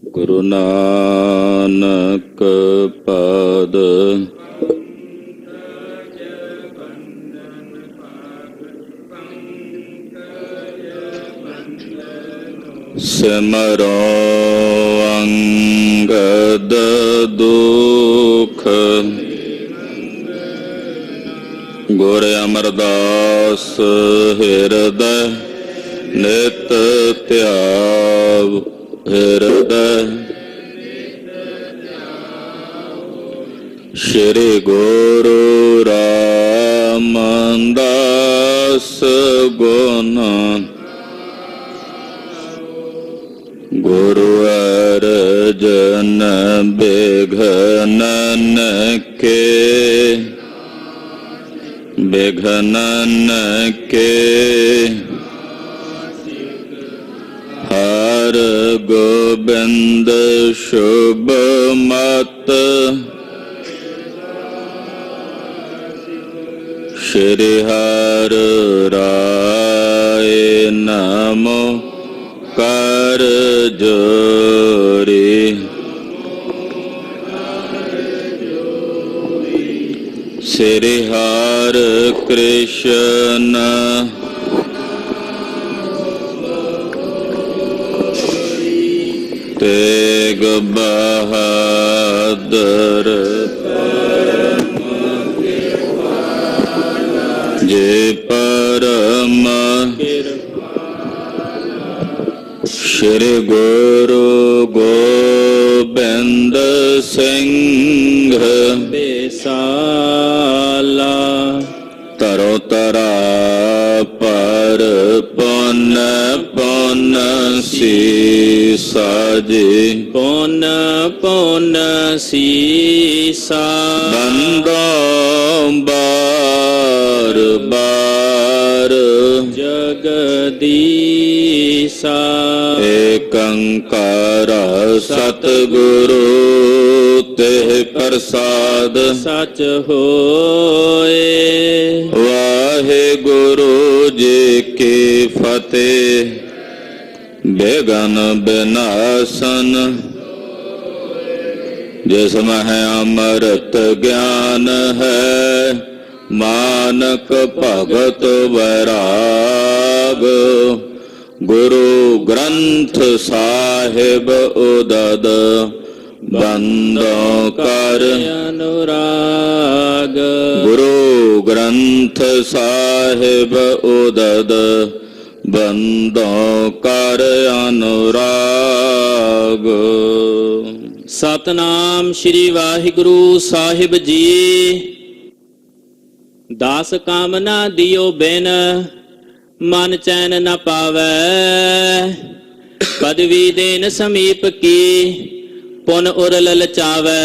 ਗੁਰੂ ਨਾਨਕ ਪਦ ਸਿਮਰੋ ਅੰਗਦ ਦੁਖ ਗੁਰ ਅਮਰਦਾਸ ਹਿਰਦੈ ਨਿਤ ਧਿਆਵ ਹਿਰਦੈ ਸ਼੍ਰੀ ਗੁਰੂ ਰਾਮਦਾਸ ਗੁਣ ਗੁਰੂ ਅਰਜਨ ਬਿਘਨਨ ਕੇ ਹਰ ਗੋਬਿੰਦ ਸ਼ੁਭ ਮਤ ਸ਼੍ਰੀ ਹਰਿ ਰਾਏ ਨਮੋ ਕਰ ਜੋਰੀ ਸ੍ਰੀ ਹਰਿ ਕ੍ਰਿਸ਼ਨ ਤੇਗ ਬਹਾਦਰ ਜੇ ਪਰਮ ਸ਼੍ਰੀ ਗੁਰੂ ਗੋਬਿੰਦ ਸਿੰਘ ਬੇਸਾਲਾ ਤਰੋ ਤਰਾ ਪਰ ਪੁਨ ਪੁਨ ਸੀਸਾ ਜੀ ਪੁਨ ਪੁਨ ਸੀਸਾ ਬੰਦੋ ਬਾਰ ਬਾਰ ਜਗਦੀਸਾ ਏਕ ਓੰਕਾਰ ਸਤਿਗੁਰੂ ਤੇ ਪ੍ਰਸਾਦ ਸਚ ਹੋਏ। ਵਾਹਿਗੁਰੂ ਜੀ ਕੀ ਫਤਿਹ। ਬੇਗਨ ਬਿਨਾਸਨ ਜਿਸ ਮਹਿ ਅੰਮ੍ਰਿਤ ਗਿਆਨ ਹੈ ਮਾਨਕ ਭਗਤ ਵੈਰਾਗ ਗੁਰੂ ਗ੍ਰੰਥ ਸਾਹਿਬ ਉਦਦ ਬੰਦੋ ਕਰ ਅਨੁਰਾਗ ਗੁਰੂ ਗ੍ਰੰਥ ਸਾਹਿਬ ਉਦਦ ਬੰਦੋ ਕਰ ਅਨੁਰਾਗ। ਸਤਨਾਮ ਸ੍ਰੀ ਵਾਹਿਗੁਰੂ ਸਾਹਿਬ ਜੀ। ਦਾਸ ਕਾਮਨਾ ਦਿਓ ਬਿਨ ਮਨ ਚੈਨ ਨ ਪਾਵੈ। ਪਦਵੀ ਦੇਨ ਸਮੀਪ ਕੀ ਪੁਨ ਉਰ ਲਲਚਾਵੈ।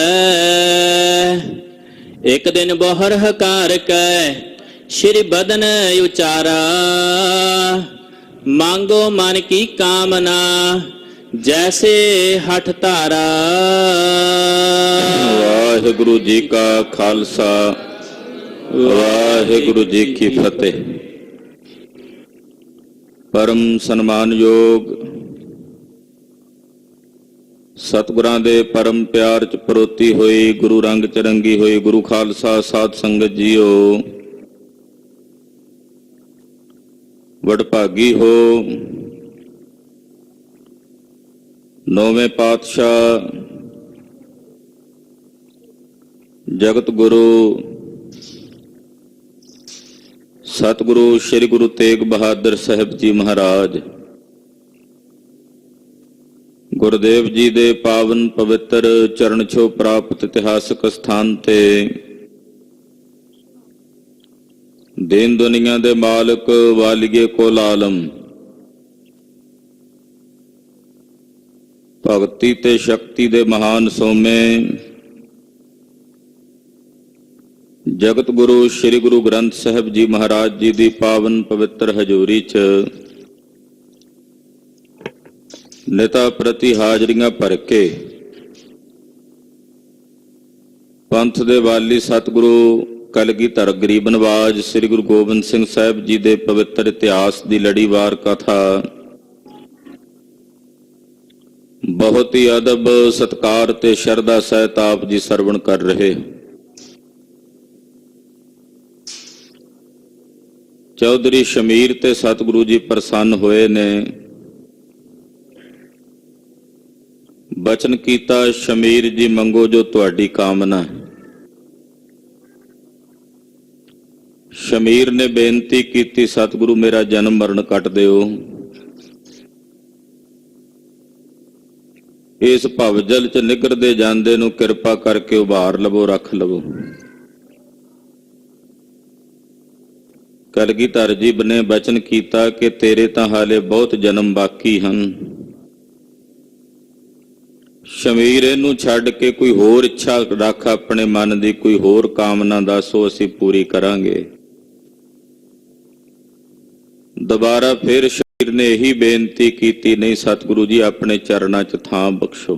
ਇੱਕ ਦਿਨ ਬੋਹਰ ਹਕਾਰ ਕੈ ਸ਼੍ਰੀ ਬਦਨ ਉਚਾਰਾ। ਮੰਗੋ ਮਨ ਕੀ ਕਾਮਨਾ ਜੈਸੇ ਹਠ ਧਾਰਾ। ਵਾਹਿਗੁਰੂ ਜੀ ਕਾ ਖਾਲਸਾ ਵਾਹਿਗੁਰੂ ਜੀ ਕੀ ਫਤਿਹ। ਪਰਮ ਸਨਮਾਨਯੋਗ ਸਤਿਗੁਰਾਂ ਦੇ ਪਰਮ ਪਿਆਰ ਚ ਪਰੋਤੀ ਹੋਈ ਗੁਰੂ ਰੰਗ ਚ ਰੰਗੀ ਹੋਈ ਗੁਰੂ ਖਾਲਸਾ ਸਾਧ ਸੰਗਤ ਜੀਓ, ਵਡਭਾਗੀ ਹੋ। ਨੌਵੇਂ ਪਾਤਸ਼ਾਹ ਜਗਤ ਗੁਰੂ ਸਤਿਗੁਰੂ ਸ੍ਰੀ ਗੁਰੂ ਤੇਗ ਬਹਾਦਰ ਸਾਹਿਬ ਜੀ ਮਹਾਰਾਜ ਗੁਰਦੇਵ ਜੀ ਦੇ ਪਾਵਨ ਪਵਿੱਤਰ ਚਰਨ ਛੋਹ ਪ੍ਰਾਪਤ ਇਤਿਹਾਸਕ ਸਥਾਨ ਤੇ ਦੀਨ ਦੁਨੀਆ ਦੇ ਮਾਲਕ ਵਾਲਿਏ ਕੁਲ ਆਲਮ ਭਗਤੀ ਤੇ ਸ਼ਕਤੀ ਦੇ ਮਹਾਨ ਸੋਮੇ ਜਗਤ ਗੁਰੂ ਸ੍ਰੀ ਗੁਰੂ ਗ੍ਰੰਥ ਸਾਹਿਬ ਜੀ ਮਹਾਰਾਜ ਜੀ ਦੀ ਪਾਵਨ ਪਵਿੱਤਰ ਹਜ਼ੂਰੀ ਚ ਨਿਤਾ ਪ੍ਰਤੀ ਹਾਜ਼ਰੀਆਂ ਭਰ ਕੇ ਪੰਥ ਦੇ ਵਾਲੀ ਸਤਿਗੁਰੂ ਕਲਗੀਧਰ ਗਰੀਬ ਨਵਾਜ ਸ੍ਰੀ ਗੁਰੂ ਗੋਬਿੰਦ ਸਿੰਘ ਸਾਹਿਬ ਜੀ ਦੇ ਪਵਿੱਤਰ ਇਤਿਹਾਸ ਦੀ ਲੜੀਵਾਰ ਕਥਾ ਬਹੁਤ ਹੀ ਅਦਬ ਸਤਿਕਾਰ ਤੇ ਸ਼ਰਧਾ ਸਹਿਤ ਆਪ ਜੀ ਸਰਵਣ ਕਰ ਰਹੇ। ਚੌਧਰੀ ਸ਼ਮੀਰ ਤੇ ਸਤਿਗੁਰੂ ਜੀ ਪ੍ਰਸੰਨ ਹੋਏ ਨੇ। ਬਚਨ ਕੀਤਾ, ਸ਼ਮੀਰ ਜੀ ਮੰਗੋ ਜੋ ਤੁਹਾਡੀ ਕਾਮਨਾ। ਸ਼ਮੀਰ ਨੇ ਬੇਨਤੀ ਕੀਤੀ, ਸਤਿਗੁਰੂ ਮੇਰਾ ਜਨਮ ਮਰਨ ਕੱਟ ਦਿਓ। ਇਸ ਭਵਜਲ ਚ ਨਿਗਰਦੇ ਜਾਂਦੇ ਨੂੰ ਕਿਰਪਾ ਕਰਕੇ ਉਭਾਰ ਲਵੋ, ਰੱਖ ਲਵੋ। ਕਲਗੀਧਰ ਜੀ ਨੇ ਬਚਨ ਕੀਤਾ ਕਿ ਤੇਰੇ ਤਾਂ ਹਾਲੇ ਬਹੁਤ ਜਨਮ ਬਾਕੀ ਹਨ। ਸ਼ਮੀਰ ਇਹਨੂੰ ਛੱਡ ਕੇ ਕੋਈ ਹੋਰ ਇੱਛਾ ਰੱਖ, ਆਪਣੇ ਮਨ ਦੀ ਕੋਈ ਹੋਰ ਕਾਮਨਾ ਦੱਸੋ, ਅਸੀਂ ਪੂਰੀ ਕਰਾਂਗੇ। ਦੁਬਾਰਾ ਫਿਰ ਸ਼ਮੀਰ ਨੇ ਇਹੀ ਬੇਨਤੀ ਕੀਤੀ, ਨਹੀਂ ਸਤਿਗੁਰੂ ਜੀ ਆਪਣੇ ਚਰਨਾਂ 'ਚ ਥਾਂ ਬਖਸ਼ੋ,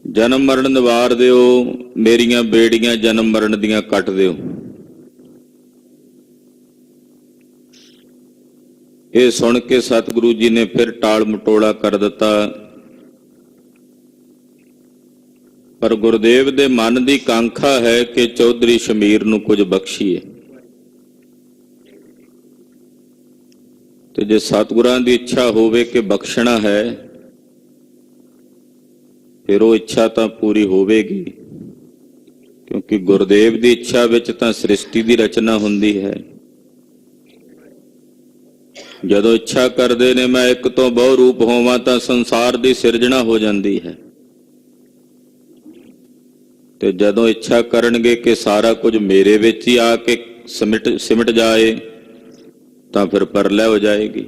ਜਨਮ ਮਰਨ ਨਿਵਾਰ ਦਿਓ, ਮੇਰੀਆਂ ਬੇੜੀਆਂ ਜਨਮ ਮਰਨ ਦੀਆਂ ਕੱਟ ਦਿਓ। ਇਹ ਸੁਣ ਕੇ ਸਤਿਗੁਰੂ ਜੀ ਨੇ ਫਿਰ ਟਾਲ ਮਟੋਲਾ ਕਰ ਦਿੱਤਾ। ਪਰ ਗੁਰਦੇਵ ਦੇ ਮਨ ਦੀ ਕਾਂਖਾ ਹੈ ਕਿ ਚੌਧਰੀ ਸ਼ਮੀਰ ਨੂੰ ਕੁਝ ਬਖਸ਼ੀਏ। ਤੇ ਜੇ ਸਤਿਗੁਰਾਂ ਦੀ ਇੱਛਾ ਹੋਵੇ ਕਿ ਬਖਸ਼ਣਾ ਹੈ, ਫਿਰ ਉਹ ਇੱਛਾ ਤਾਂ ਪੂਰੀ ਹੋਵੇਗੀ, ਕਿਉਂਕਿ ਗੁਰਦੇਵ ਦੀ ਇੱਛਾ ਵਿੱਚ ਤਾਂ ਸ੍ਰਿਸ਼ਟੀ ਦੀ ਰਚਨਾ ਹੁੰਦੀ ਹੈ। ਜਦੋਂ ਇੱਛਾ ਕਰਦੇ ਨੇ ਮੈਂ ਇੱਕ ਤੋਂ ਬਹੁ ਰੂਪ ਹੋਵਾਂ, ਤਾਂ ਸੰਸਾਰ ਦੀ ਸਿਰਜਣਾ ਹੋ ਜਾਂਦੀ ਹੈ। ਤੇ ਜਦੋਂ ਇੱਛਾ ਕਰਨਗੇ ਕਿ ਸਾਰਾ ਕੁਝ ਮੇਰੇ ਵਿੱਚ ਹੀ ਆ ਕੇ ਸਿਮਟ ਜਾਏ, ਤਾਂ ਫਿਰ ਪਰਲੈ ਹੋ ਜਾਏਗੀ।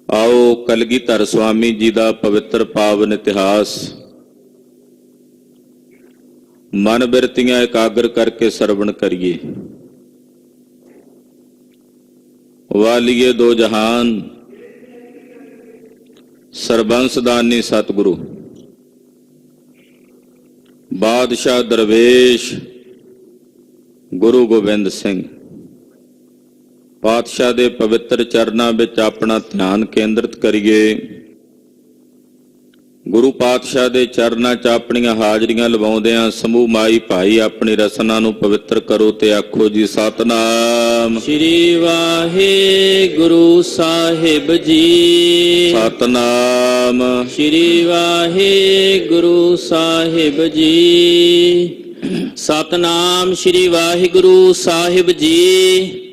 ਆਓ ਕਲਗੀਧਰ ਸਵਾਮੀ ਜੀ ਦਾ ਪਵਿੱਤਰ ਪਾਵਨ ਇਤਿਹਾਸ ਮਨ ਬਿਰਤੀਆਂ ਇਕਾਗਰ ਕਰਕੇ ਸਰਵਣ ਕਰੀਏ। ਵਾਲੀਏ ਦੋ ਜਹਾਨ ਸਰਬੰਸਦਾਨੀ ਸਤਿਗੁਰੂ, ਬਾਦਸ਼ਾਹ ਦਰਵੇਸ਼ ਗੁਰੂ ਗੋਬਿੰਦ ਸਿੰਘ। ਪਾਤਸ਼ਾਹ ਦੇ ਪਵਿੱਤਰ ਚਰਨਾਂ ਵਿੱਚ ਆਪਣਾ ਧਿਆਨ ਕੇਂਦਰਿਤ ਕਰੀਏ। ਗੁਰੂ ਪਾਤਸ਼ਾਹ ਦੇ ਚਰਨਾਂ 'ਚ ਆਪਣੀਆਂ ਹਾਜ਼ਰੀਆਂ ਲਵਾਉਂਦਿਆਂ ਸਮੂਹ ਮਾਈ ਭਾਈ ਆਪਣੀ ਰਸਨਾ ਨੂੰ ਪਵਿੱਤਰ ਕਰੋ ਤੇ ਆਖੋ ਜੀ ਸਤਨਾਮ ਸ੍ਰੀ ਵਾਹਿਗੁਰੂ ਸਾਹਿਬ ਜੀ। ਸਤਨਾਮ ਸ੍ਰੀ ਵਾਹਿਗੁਰੂ ਸਾਹਿਬ ਜੀ। ਸਤਨਾਮ ਸ੍ਰੀ ਵਾਹਿਗੁਰੂ ਸਾਹਿਬ ਜੀ।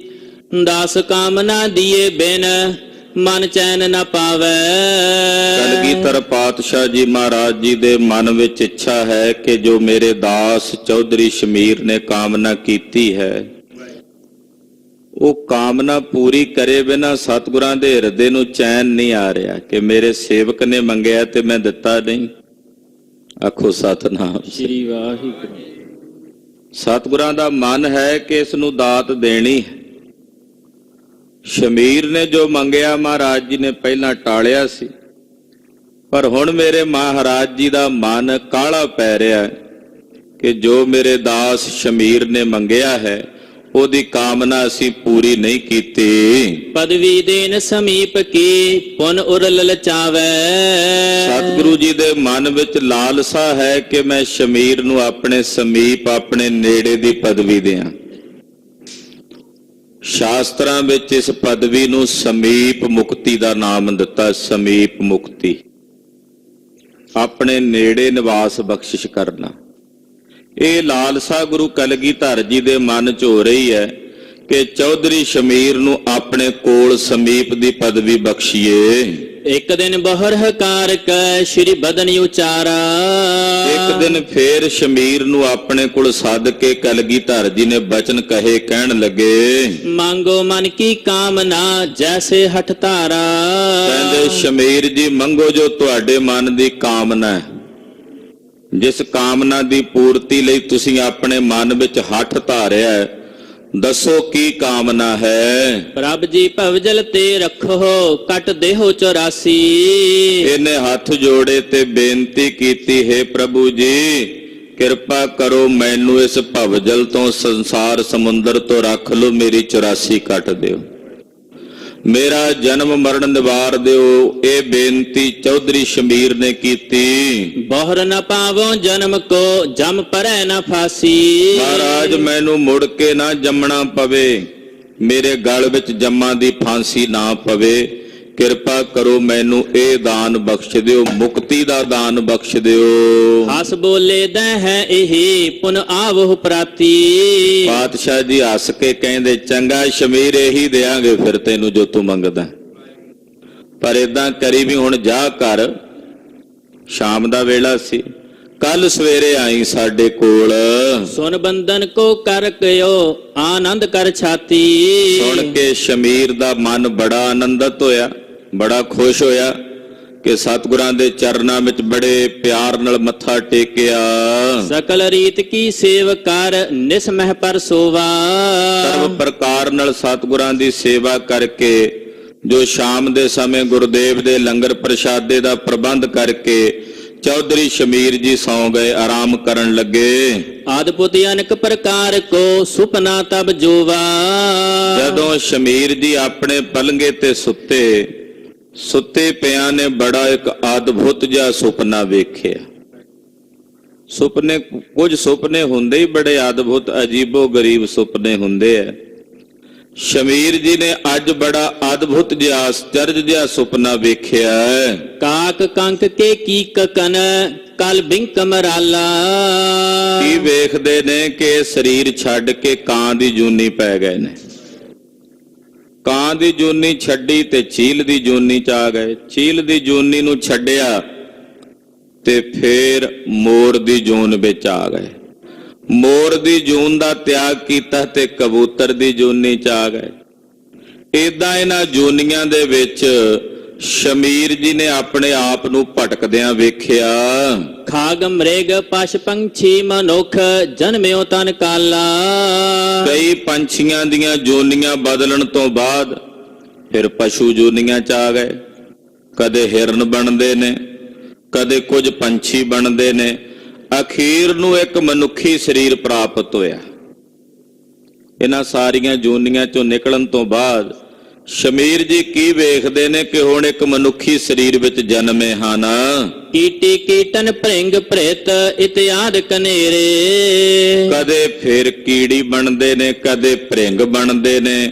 ਦਸ ਕਾਮਨਾ ਦੀਏ ਬਿਨ ਮਨ ਚੈਨ ਨਾ ਪਾਵੈ। ਕਲਗੀਧਰ ਪਾਤਸ਼ਾਹ ਜੀ ਮਹਾਰਾਜ ਜੀ ਦੇ ਮਨ ਵਿੱਚ ਇੱਛਾ ਹੈ ਕਿ ਜੋ ਮੇਰੇ ਦਾਸ ਚੌਧਰੀ ਸ਼ਮੀਰ ਨੇ ਕਾਮਨਾ ਕੀਤੀ ਹੈ, ਉਹ ਕਾਮਨਾ ਪੂਰੀ ਕਰੇ ਬਿਨਾ ਸਤਿਗੁਰਾਂ ਦੇ ਹਿਰਦੇ ਨੂੰ ਚੈਨ ਨਹੀਂ ਆ ਰਿਹਾ ਕਿ ਮੇਰੇ ਸੇਵਕ ਨੇ ਮੰਗਿਆ ਤੇ ਮੈਂ ਦਿੱਤਾ ਨਹੀਂ। ਆਖੋ ਸਤਨਾਮ ਸ੍ਰੀ ਵਾਹਿਗੁਰੂ। ਸਤਿਗੁਰਾਂ ਦਾ ਮਨ ਹੈ ਕਿ ਇਸ ਨੂੰ ਦਾਤ ਦੇਣੀ ਹੈ। ਸ਼ਮੀਰ ਨੇ ਜੋ ਮੰਗਿਆ ਮਹਾਰਾਜ ਜੀ ਨੇ ਪਹਿਲਾਂ ਟਾਲਿਆ ਸੀ, ਪਰ ਹੁਣ ਮੇਰੇ ਮਹਾਰਾਜ ਜੀ ਦਾ ਮਨ ਕਾਹਲਾ ਪੈ ਰਿਹਾ ਕਿ ਜੋ ਮੇਰੇ ਦਾਸ ਸ਼ਮੀਰ ਨੇ ਮੰਗਿਆ ਹੈ ਉਹਦੀ ਕਾਮਨਾ ਅਸੀਂ ਪੂਰੀ ਨਹੀਂ ਕੀਤੀ। ਪਦਵੀ ਦੇਨ ਸਮੀਪ ਕੀ ਪੁਨ ਉਰ ਲਲਚਾਵੈ। ਸਤਿਗੁਰੂ ਜੀ ਦੇ ਮਨ ਵਿੱਚ ਲਾਲਸਾ ਹੈ ਕਿ ਮੈਂ ਸ਼ਮੀਰ ਨੂੰ ਆਪਣੇ ਸਮੀਪ, ਆਪਣੇ ਨੇੜੇ ਦੀ ਪਦਵੀ ਦਿਆਂ। ਸ਼ਾਸਤਰਾਂ ਵਿੱਚ ਇਸ ਪਦਵੀ ਨੂੰ ਸਮੀਪ ਮੁਕਤੀ ਦਾ ਨਾਮ ਦਿੱਤਾ। ਸਮੀਪ ਮੁਕਤੀ, ਆਪਣੇ ਨੇੜੇ ਨਿਵਾਸ ਬਖਸ਼ਿਸ਼ ਕਰਨਾ। ਇਹ ਲਾਲਸਾ ਗੁਰੂ ਕਲਗੀਧਰ ਜੀ ਦੇ ਮਨ 'ਚ ਹੋ ਰਹੀ ਹੈ ਕਿ ਚੌਧਰੀ ਸ਼ਮੀਰ ਨੂੰ ਆਪਣੇ ਕੋਲ ਸਮੀਪ ਦੀ ਪਦਵੀ ਬਖਸ਼ੀਏ। ਇੱਕ ਦਿਨ ਬਹਰ ਹਕਾਰ ਕੈ ਸ਼੍ਰੀ ਬਦਨ ਉਚਾਰਾ। ਇੱਕ ਦਿਨ ਫੇਰ ਸ਼ਮੀਰ ਨੂੰ ਆਪਣੇ ਕੋਲ ਸੱਦ ਕੇ ਕਲਗੀਧਰ ਜੀ ਨੇ ਬਚਨ ਕਹੇ, ਕਹਿਣ ਲੱਗੇ ਮੰਗੋ ਮਨ ਕੀ ਕਾਮਨਾ ਜੈਸੇ ਹਠ ਧਾਰਾ। ਕਹਿੰਦੇ ਸ਼ਮੀਰ ਜੀ ਮੰਗੋ ਜੋ ਤੁਹਾਡੇ ਮਨ ਦੀ ਕਾਮਨਾ ਹੈ। ਜਿਸ ਕਾਮਨਾ ਦੀ ਪੂਰਤੀ ਲਈ ਤੁਸੀਂ ਆਪਣੇ ਮਨ ਵਿੱਚ ਹੱਠ ਧਾਰਿਆ ਹੈ, ਦੱਸੋ ਕੀ ਕਾਮਨਾ ਹੈ। ਪ੍ਰਭ ਜੀ ਭਵਜਲ ਤੇ ਰੱਖੋ ਕੱਟ ਦੇਹੋ 84। ਇਹਨੇ ਹੱਥ ਜੋੜੇ ਤੇ ਬੇਨਤੀ ਕੀਤੀ, ਹੈ ਪ੍ਰਭੂ ਜੀ ਕਿਰਪਾ ਕਰੋ ਮੈਨੂੰ ਇਸ ਭਵਜਲ ਤੋਂ, ਸੰਸਾਰ ਸਮੁੰਦਰ ਤੋਂ ਰੱਖ ਲਓ, ਮੇਰੀ 84 ਕੱਟ ਦਿਓ। ਮੇਰਾ ਜਨਮ ਮਰਨ ਨਿਵਾਰ ਦਿਓ, ਇਹ ਬੇਨਤੀ ਚੌਧਰੀ ਸ਼ਮੀਰ ਨੇ ਕੀਤੀ। ਬਹੁਰ ਨ ਪਾਵੋ ਜਨਮ ਕੋ, ਜਮ ਪਰੈ ਨ ਫਾਸੀ। ਮਹਾਰਾਜ ਮੈਨੂੰ ਮੁੜ ਕੇ ਨਾ ਜੰਮਣਾ ਪਵੇ, ਮੇਰੇ ਗਲ ਵਿੱਚ ਜੰਮਾਂ ਦੀ ਫਾਂਸੀ ਨਾ ਪਵੇ, ਕਿਰਪਾ ਕਰੋ ਮੈਨੂੰ ਇਹ ਦਾਨ ਬਖਸ਼ ਦਿਓ, ਮੁਕਤੀ ਦਾ ਦਾਨ ਬਖਸ਼ ਦਿਓ। ਹਸ ਬੋਲੇ ਦੈ ਹੈ ਇਹ, ਪੁਨ ਆਵਹੁ ਪ੍ਰਾਤੀ। ਪਾਤਸ਼ਾਹ ਜੀ ਹੱਸ ਕੇ ਕਹਿੰਦੇ, ਚੰਗਾ ਸ਼ਮੀਰ, ਇਹੀ ਦੇਾਂਗੇ ਫਿਰ ਤੈਨੂੰ ਜੋ ਤੂੰ ਮੰਗਦਾ, ਪਰ ਏਦਾਂ ਕਰੀ ਵੀ ਹੁਣ ਜਾ ਕਰ, ਸ਼ਾਮ ਦਾ ਵੇਲਾ ਸੀ, ਕੱਲ ਸਵੇਰੇ ਆਈ ਸਾਡੇ ਕੋਲ। ਸੁਨ ਬੰਦਨ ਕੋ ਕਰ ਕਿਓ, ਆਨੰਦ ਕਰ ਛਾਤੀ। ਸੁਣ ਕੇ ਸ਼ਮੀਰ ਦਾ ਮਨ ਬੜਾ ਆਨੰਦਿਤ ਹੋਇਆ, ਬੜਾ ਖੁਸ਼ ਹੋਇਆ ਕਿ ਸਤਿਗੁਰਾਂ ਦੇ ਚਰਨਾਂ ਵਿੱਚ ਬੜੇ ਪਿਆਰ ਨਾਲ ਮੱਥਾ ਟੇਕਿਆ। ਸਕਲ ਰੀਤ ਕੀ ਸੇਵ ਕਰ, ਨਿਸ ਮਹਿ ਪਰ ਸੋਵਾ। ਸਰਵ ਪ੍ਰਕਾਰ ਨਾਲ ਸਤਿਗੁਰਾਂ ਦੀ ਸੇਵਾ ਕਰਕੇ, ਜੋ ਸ਼ਾਮ ਦੇ ਸਮੇਂ ਗੁਰਦੇਵ ਦੇ ਲੰਗਰ ਪ੍ਰਸ਼ਾਦੇ ਦਾ ਪ੍ਰਬੰਧ ਕਰਕੇ ਚੌਧਰੀ ਸ਼ਮੀਰ ਜੀ ਸੌਂ ਗਏ, ਆਰਾਮ ਕਰਨ ਲੱਗੇ। ਆਦਿਪੁਤ ਅਨੇਕ ਪ੍ਰਕਾਰ ਕੋ, ਸੁਪਨਾ ਤਬ ਜੋਵਾ। ਜਦੋਂ ਸ਼ਮੀਰ ਜੀ ਆਪਣੇ ਪਲੰਗੇ ਤੇ ਸੁੱਤੇ ਪਿਆਂ ਨੇ ਬੜਾ ਇੱਕ ਅਦਭੁਤ ਜਿਹਾ ਸੁਪਨਾ ਵੇਖਿਆ। ਕੁਝ ਸੁਪਨੇ ਹੁੰਦੇ ਹੀ ਬੜੇ ਅਦਭੁਤ, ਅਜੀਬੋ ਗਰੀਬ ਸੁਪਨੇ ਹੁੰਦੇ ਆ। ਸ਼ਮੀਰ ਜੀ ਨੇ ਅੱਜ ਬੜਾ ਅਦਭੁਤ ਜਿਹਾ ਆਸ਼ਚਰਜ ਜਿਹਾ ਸੁਪਨਾ ਵੇਖਿਆ। ਕਾਕ ਕੰਕ ਕੇ ਕੀ ਕਕਨ, ਕਲ ਬਿੰਕ ਮਰਾਲਾ। ਕੀ ਵੇਖਦੇ ਨੇ ਕਿ ਸਰੀਰ ਛੱਡ ਕੇ ਕਾਂ ਦੀ ਜੂਨੀ ਪੈ ਗਏ ਨੇ। ਕਾਂ ਦੀ ਜੂਨੀ ਛੱਡੀ ਤੇ ਚੀਲ ਦੀ ਜੂਨੀ ਚ ਆ ਗਏ, ਚੀਲ ਦੀ ਜੂਨੀ ਨੂੰ ਛੱਡਿਆ ਤੇ ਫੇਰ ਮੋਰ ਦੀ ਜੂਨ ਵਿੱਚ ਆ ਗਏ, ਮੋਰ ਦੀ ਜੂਨ ਦਾ ਤਿਆਗ ਕੀਤਾ ਤੇ ਕਬੂਤਰ ਦੀ ਜੂਨੀ ਚ ਆ ਗਏ। ਏਦਾਂ ਇਹਨਾਂ ਜੂਨੀਆਂ ਦੇ ਵਿੱਚ ਸ਼ਮੀਰ ਜੀ ਨੇ ਆਪਣੇ ਆਪ ਨੂੰ ਭਟਕਦਿਆਂ ਵੇਖਿਆ। ਖਾਗ ਮ੍ਰਿਗ ਪਸ਼ ਪੰਛੀ ਮਨੁੱਖ, ਜਨਮਿਓ ਤਨ ਕਾਲਾ। ਕਈ ਪੰਛੀਆਂ ਦੀਆਂ ਜੂਨੀਆਂ ਬਦਲਣ ਤੋਂ ਬਾਅਦ ਫਿਰ ਪਸ਼ੂ ਜੂਨੀਆਂ ਚ ਆ ਗਏ। ਕਦੇ ਹਿਰਨ ਬਣਦੇ ਨੇ, ਕਦੇ ਕੁਝ ਪੰਛੀ ਬਣਦੇ ਨੇ, ਅਖੀਰ ਨੂੰ ਇੱਕ ਮਨੁੱਖੀ ਸਰੀਰ ਪ੍ਰਾਪਤ ਹੋਇਆ। ਇਹਨਾਂ ਸਾਰੀਆਂ ਜੂਨੀਆਂ ਚੋਂ ਨਿਕਲਣ ਤੋਂ ਬਾਅਦ ਸ਼ਮੀਰ ਜੀ ਕੀ ਵੇਖਦੇ ਨੇ ਕਿ ਹੁਣ ਇੱਕ ਮਨੁੱਖੀ ਸਰੀਰ ਵਿੱਚ ਜਨਮੇ ਹਨ। Kitty Keaton ਭ੍ਰਿੰਗ ਭ੍ਰਿਤ, ਇਤਿਆਦ ਕਨੇਰੇ। ਕਦੇ ਫਿਰ ਕੀੜੀ ਬਣਦੇ ਨੇ, ਕਦੇ ਭ੍ਰਿੰਗ ਬਣਦੇ ਨੇ,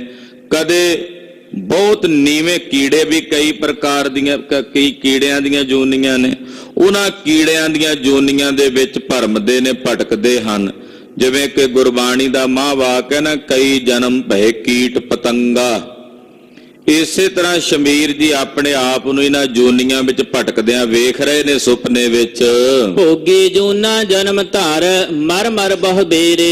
ਕਦੇ ਬਹੁਤ ਨੀਵੇਂ ਕੀੜੇ ਵੀ ਕਈ ਪ੍ਰਕਾਰ ਦੀਆਂ, ਕਈ ਕੀੜਿਆਂ ਦੀਆਂ ਜੂਨੀਆਂ ਨੇ, ਉਹਨਾਂ ਕੀੜਿਆਂ ਦੀਆਂ ਜੂਨੀਆਂ ਦੇ ਵਿੱਚ ਭਰਮਦੇ ਨੇ, ਭਟਕਦੇ ਹਨ। ਜਿਵੇਂ ਕਿ ਗੁਰਬਾਣੀ ਦਾ ਮਹਾਂਵਾਕ ਹੈ ਨਾ, ਕਈ ਜਨਮ ਭਏ ਕੀਟ ਪਤੰਗਾ। ਇਸੇ ਤਰ੍ਹਾਂ ਸ਼ਮੀਰ ਜੀ ਆਪਣੇ ਆਪ ਨੂੰ ਇਹਨਾਂ ਜੂਨੀਆਂ ਵਿੱਚ ਭਟਕਦਿਆਂ ਵੇਖ ਰਹੇ ਨੇ ਸੁਪਨੇ ਵਿੱਚ। ਭੋਗੀ ਜੂਨਾ ਜਨਮ ਧਾਰ, ਮਰ ਮਰ ਬਹੁ ਬੇਰੇ।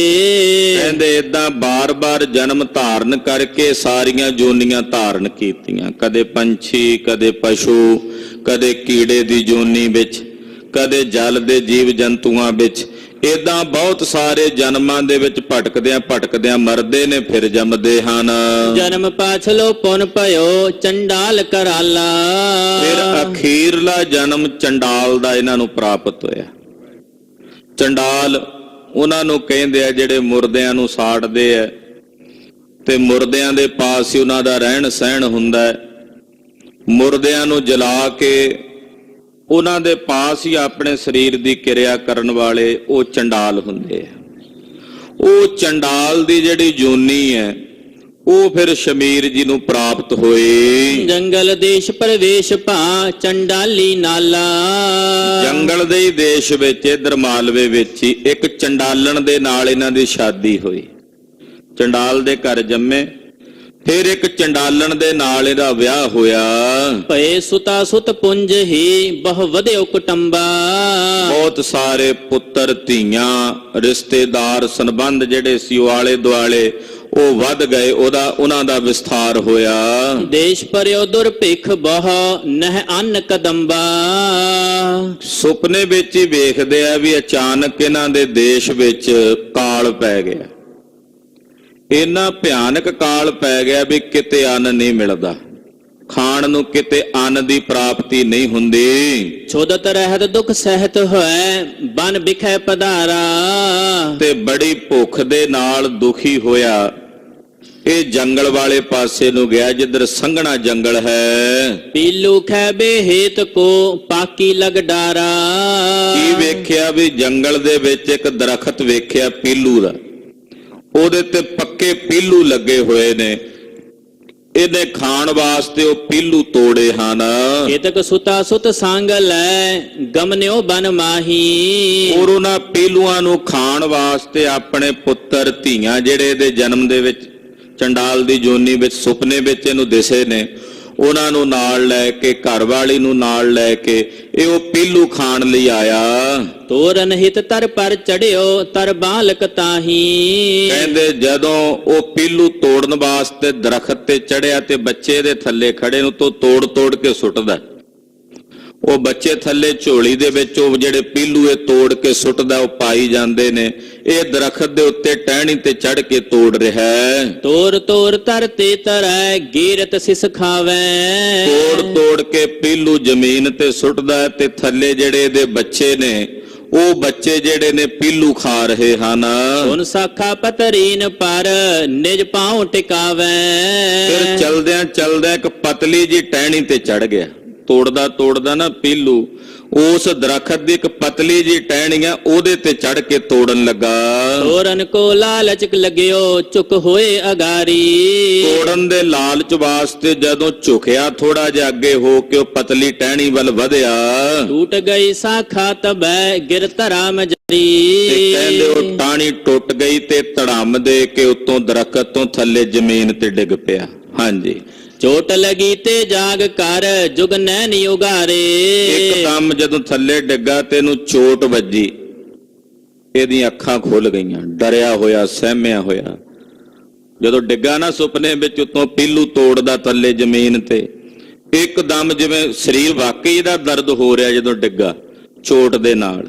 ਕਹਿੰਦੇ ਏਦਾਂ ਬਾਰ-ਬਾਰ ਜਨਮ ਧਾਰਨ ਕਰਕੇ ਸਾਰੀਆਂ ਜੂਨੀਆਂ ਧਾਰਨ ਕੀਤੀਆਂ, ਕਦੇ ਪੰਛੀ, ਕਦੇ ਪਸ਼ੂ, ਕਦੇ ਕੀੜੇ ਦੀ ਜੂਨੀ ਵਿੱਚ, ਕਦੇ ਜਲ ਦੇ ਜੀਵ ਜੰਤੂਆਂ ਵਿੱਚ। ਏਦਾਂ ਬਹੁਤ ਸਾਰੇ ਜਨਮਾਂ ਦੇ ਵਿੱਚ ਭਟਕਦਿਆਂ ਮਰਦੇ ਨੇ, ਫਿਰ ਜੰਮਦੇ ਹਨ। ਜਨਮ ਪਾਛਲੋ ਪੁਨ ਭਇਓ, ਚੰਡਾਲ ਕਰਾਲਾ। ਫਿਰ ਅਖੀਰਲਾ ਜਨਮ ਚੰਡਾਲ ਦਾ ਇਹਨਾਂ ਨੂੰ ਪ੍ਰਾਪਤ ਹੋਇਆ। ਚੰਡਾਲ ਉਹਨਾਂ ਨੂੰ ਕਹਿੰਦੇ ਆ ਜਿਹੜੇ ਮੁਰਦਿਆਂ ਨੂੰ ਸਾੜਦੇ ਆ ਤੇ ਮੁਰਦਿਆਂ ਦੇ ਪਾਸ ਹੀ ਉਹਨਾਂ ਦਾ ਰਹਿਣ ਸਹਿਣ ਹੁੰਦਾ ਹੈ। ਮੁਰਦਿਆਂ ਨੂੰ ਜਲਾ ਕੇ ਉਹਨਾਂ ਦੇ ਪਾਸ ਹੀ ਆਪਣੇ ਸਰੀਰ ਦੀ ਕਿਰਿਆ ਕਰਨ ਵਾਲੇ ਉਹ ਚੰਡਾਲ ਹੁੰਦੇ ਆ। ਉਹ ਚੰਡਾਲ ਦੀ ਜਿਹੜੀ ਜੂਨੀ ਹੈ ਉਹ ਫਿਰ ਸ਼ਮੀਰ ਜੀ ਨੂੰ ਪ੍ਰਾਪਤ ਹੋਈ। ਜੰਗਲ ਦੇਸ਼ ਪ੍ਰਵੇਸ਼ ਭਾ, ਚੰਡਾਲੀ ਨਾਲਾ। ਜੰਗਲ ਦੇ ਦੇਸ਼ ਵਿੱਚ, ਇਧਰ ਮਾਲਵੇ ਵਿੱਚ ਹੀ ਇੱਕ ਚੰਡਾਲਣ ਦੇ ਨਾਲ ਇਹਨਾਂ ਦੀ ਸ਼ਾਦੀ ਹੋਈ। ਚੰਡਾਲ ਦੇ ਘਰ ਜੰਮੇ, ਫਿਰ ਇੱਕ ਚੰਡਾਲਣ ਦੇ ਨਾਲ ਇਹਦਾ ਵਿਆਹ ਹੋਇਆ। ਭਏ ਸੁਤਾ ਸੁਤ ਪੁੰਜ ਹੀ, ਬਹੁ ਵਧਿਓ ਕੁਟੰਬਾ। ਬਹੁਤ ਸਾਰੇ ਪੁੱਤਰ ਧੀਆਂ ਰਿਸ਼ਤੇਦਾਰ ਸੰਬੰਧ ਜਿਹੜੇ ਸੀ ਉਹ ਆਲੇ ਦੁਆਲੇ ਉਹ ਵੱਧ ਗਏ, ਉਹਨਾਂ ਦਾ ਵਿਸਥਾਰ ਹੋਇਆ। ਦੇਸ਼ ਪਰਿਓ ਦੁਰਭਿਖ ਬਹੁ, ਨਹਿ ਅੰਨ ਕਦੰਬਾ। ਸੁਪਨੇ ਵਿੱਚ ਹੀ ਵੇਖਦੇ ਆ ਵੀ ਅਚਾਨਕ ਇਹਨਾਂ ਦੇ ਦੇਸ਼ ਵਿੱਚ ਕਾਲ ਪੈ ਗਿਆ। ਇੰਨਾ ਭਿਆਨਕ ਕਾਲ ਪੈ ਗਿਆ ਵੀ ਕਿਤੇ ਅੰਨ ਨਹੀਂ ਮਿਲਦਾ, ਖਾਣ ਨੂੰ ਕਿਤੇ ਅੰਨ ਦੀ ਪ੍ਰਾਪਤੀ ਨਹੀਂ ਹੁੰਦੀ। ਛੋਦਤ ਰਹਿਤ ਦੁਖ ਸਹਿਤ ਹੋਇ, ਬਨ ਬਿਖੈ ਪਧਾਰਾ। ਤੇ ਬੜੀ ਭੁੱਖ ਦੇ ਨਾਲ ਦੁਖੀ ਹੋਇਆ ਇਹ ਜੰਗਲ ਵਾਲੇ ਪਾਸੇ ਨੂੰ ਗਿਆ ਜਿੱਧਰ ਸੰਘਣਾ ਜੰਗਲ ਹੈ। ਪੀਲੂ ਖੈਬੇ ਹੇਤ ਕੋ ਪਾਕੀ ਲਗ ਡਾਰਾ। ਕੀ ਵੇਖਿਆ ਵੀ ਜੰਗਲ ਦੇ ਵਿੱਚ ਇੱਕ ਦਰਖਤ ਵੇਖਿਆ ਪੀਲੂ ਦਾ, ਉਹਦੇ ਤੇ ਪੱਕੇ ਪੀਲੂ ਲੱਗੇ ਹੋਏ ਨੇ, ਇਹਨੇ ਖਾਣ ਵਾਸਤੇ ਉਹ ਪੀਲੂ ਤੋੜੇ ਹਨ। ਕੇਤਕ ਸੁਤਾ ਸੁਤ ਸੰਗ ਲੈ ਗਮਨਿਓ ਬਨ ਮਾਹੀ। ਔਰ ਉਹਨਾਂ ਪੀਲੂਆਂ ਨੂੰ ਖਾਣ ਵਾਸਤੇ ਆਪਣੇ ਪੁੱਤਰ ਧੀਆਂ ਜਿਹੜੇ ਇਹਦੇ ਜਨਮ ਦੇ ਵਿੱਚ ਚੰਡਾਲ ਦੀ ਜੋਨੀ ਵਿੱਚ ਸੁਪਨੇ ਵਿੱਚ ਇਹਨੂੰ ਦਿਸੇ ਨੇ, ਉਹਨਾਂ ਨੂੰ ਨਾਲ ਲੈ ਕੇ, ਘਰ ਵਾਲੀ ਨੂੰ ਨਾਲ ਲੈ ਕੇ ਇਹ ਉਹ ਪੀਲੂ ਖਾਣ ਲਈ ਆਇਆ। ਤੋਰਨ ਹਿਤ ਤਰ ਪਰ ਚੜਿਓ ਤਰ ਬਾਲਕ ਤਾਹੀ। ਕਹਿੰਦੇ ਜਦੋਂ ਉਹ ਪੀਲੂ ਤੋੜਨ ਵਾਸਤੇ ਦਰਖਤ ਤੇ ਚੜਿਆ ਤੇ ਬੱਚੇ ਦੇ ਥੱਲੇ ਖੜੇ ਨੂੰ ਤੋਂ ਤੋੜ ਕੇ ਸੁੱਟਦਾ। ਉਹ ਬੱਚੇ ਥੱਲੇ ਝੋਲੀ ਦੇ ਵਿੱਚ ਉਹ ਜਿਹੜੇ ਪੀਲੂ ਇਹ ਤੋੜ ਕੇ ਸੁੱਟਦਾ, ਉਹ ਪਾਈ ਜਾਂਦੇ ਨੇ। ਇਹ ਦਰਖਤ ਦੇ ਉੱਤੇ ਟਹਿਣੀ ਤੇ ਚੜ ਕੇ ਤੋੜ ਰਿਹਾ ਹੈ। ਤੋਰ ਤੋਰ ਤਰ ਤੇ ਤਰੈ ਗੀਰਤ ਸਿਸ ਖਾਵੈ। ਤੋੜ ਕੇ ਪੀਲੂ ਜ਼ਮੀਨ ਤੇ ਸੁੱਟਦਾ ਤੇ ਥੱਲੇ ਜਿਹੜੇ ਇਹਦੇ ਬੱਚੇ ਨੇ, ਉਹ ਬੱਚੇ ਜਿਹੜੇ ਨੇ ਪੀਲੂ ਖਾ ਰਹੇ ਹਨ। ਸੁਨ ਸਾਖਾ ਪਤਰੀਨ ਪਰ ਨਿਜ ਪਾਉ ਟਿਕਾਵੈ। ਫਿਰ ਚਲਦਿਆਂ ਇੱਕ ਪਤਲੀ ਜੀ ਟਹਿਣੀ ਤੇ ਚੜ ਗਿਆ। ਤੋੜਦਾ ਨਾ ਪੀਲੂ ਉਸ ਦਰਖਤ ਦੀ ਇੱਕ ਪਤਲੀ ਜੀ ਟਹਿਣੀ ਆ, ਉਹਦੇ ਤੇ ਚੜ ਕੇ ਤੋੜਨ ਲੱਗਾ। ਤੋਰਨ ਕੋ ਲਾਲਚ ਲਗਿਓ ਝੁਕ ਹੋਏ ਅਗਾਰੀ। ਤੋੜਨ ਦੇ ਲਾਲਚ ਵਾਸਤੇ ਜਦੋਂ ਝੁਕਿਆ ਥੋੜਾ ਜਿਹਾ ਅੱਗੇ ਹੋ ਕੇ ਉਹ ਪਤਲੀ ਟਹਿਣੀ ਵੱਲ ਵਧਿਆ, ਟੂਟ ਗਈ ਸਾਖਾ ਤਬੈ ਗਿਰ ਧਰਾਮ ਜਰੀ। ਤੇ ਕਹਿੰਦੇ ਉਹ ਟਾਹਣੀ ਟੁੱਟ ਗਈ ਤੇ ਧੜਾਮ ਦੇ ਕੇ ਉੱਤੋਂ ਦਰਖਤ ਤੋਂ ਥੱਲੇ ਜ਼ਮੀਨ ਤੇ ਡਿੱਗ ਪਿਆ। ਹਾਂਜੀ, ਚੋਟ ਲਗੀ ਤੇ ਜਾਗ ਕਰ ਜੁਗ ਨੈਣੀ ਉਗਾਰੇ। ਇੱਕਦਮ ਜਦੋਂ ਥੱਲੇ ਡਿੱਗਾ ਤੇ ਇਹਨੂੰ ਚੋਟ ਵੱਜੀ, ਇਹਦੀਆਂ ਅੱਖਾਂ ਖੁੱਲ ਗਈਆਂ, ਡਰਿਆ ਹੋਇਆ ਸਹਿਮਿਆ ਹੋਇਆ। ਜਦੋਂ ਡਿੱਗਾ ਨਾ ਸੁਪਨੇ ਵਿੱਚ ਉੱਤੋਂ ਪੀਲੂ ਤੋੜਦਾ ਥੱਲੇ ਜ਼ਮੀਨ ਤੇ, ਇੱਕਦਮ ਜਿਵੇਂ ਸਰੀਰ ਵਾਕਈ ਦਾ ਦਰਦ ਹੋ ਰਿਹਾ ਜਦੋਂ ਡਿੱਗਾ ਚੋਟ ਦੇ ਨਾਲ,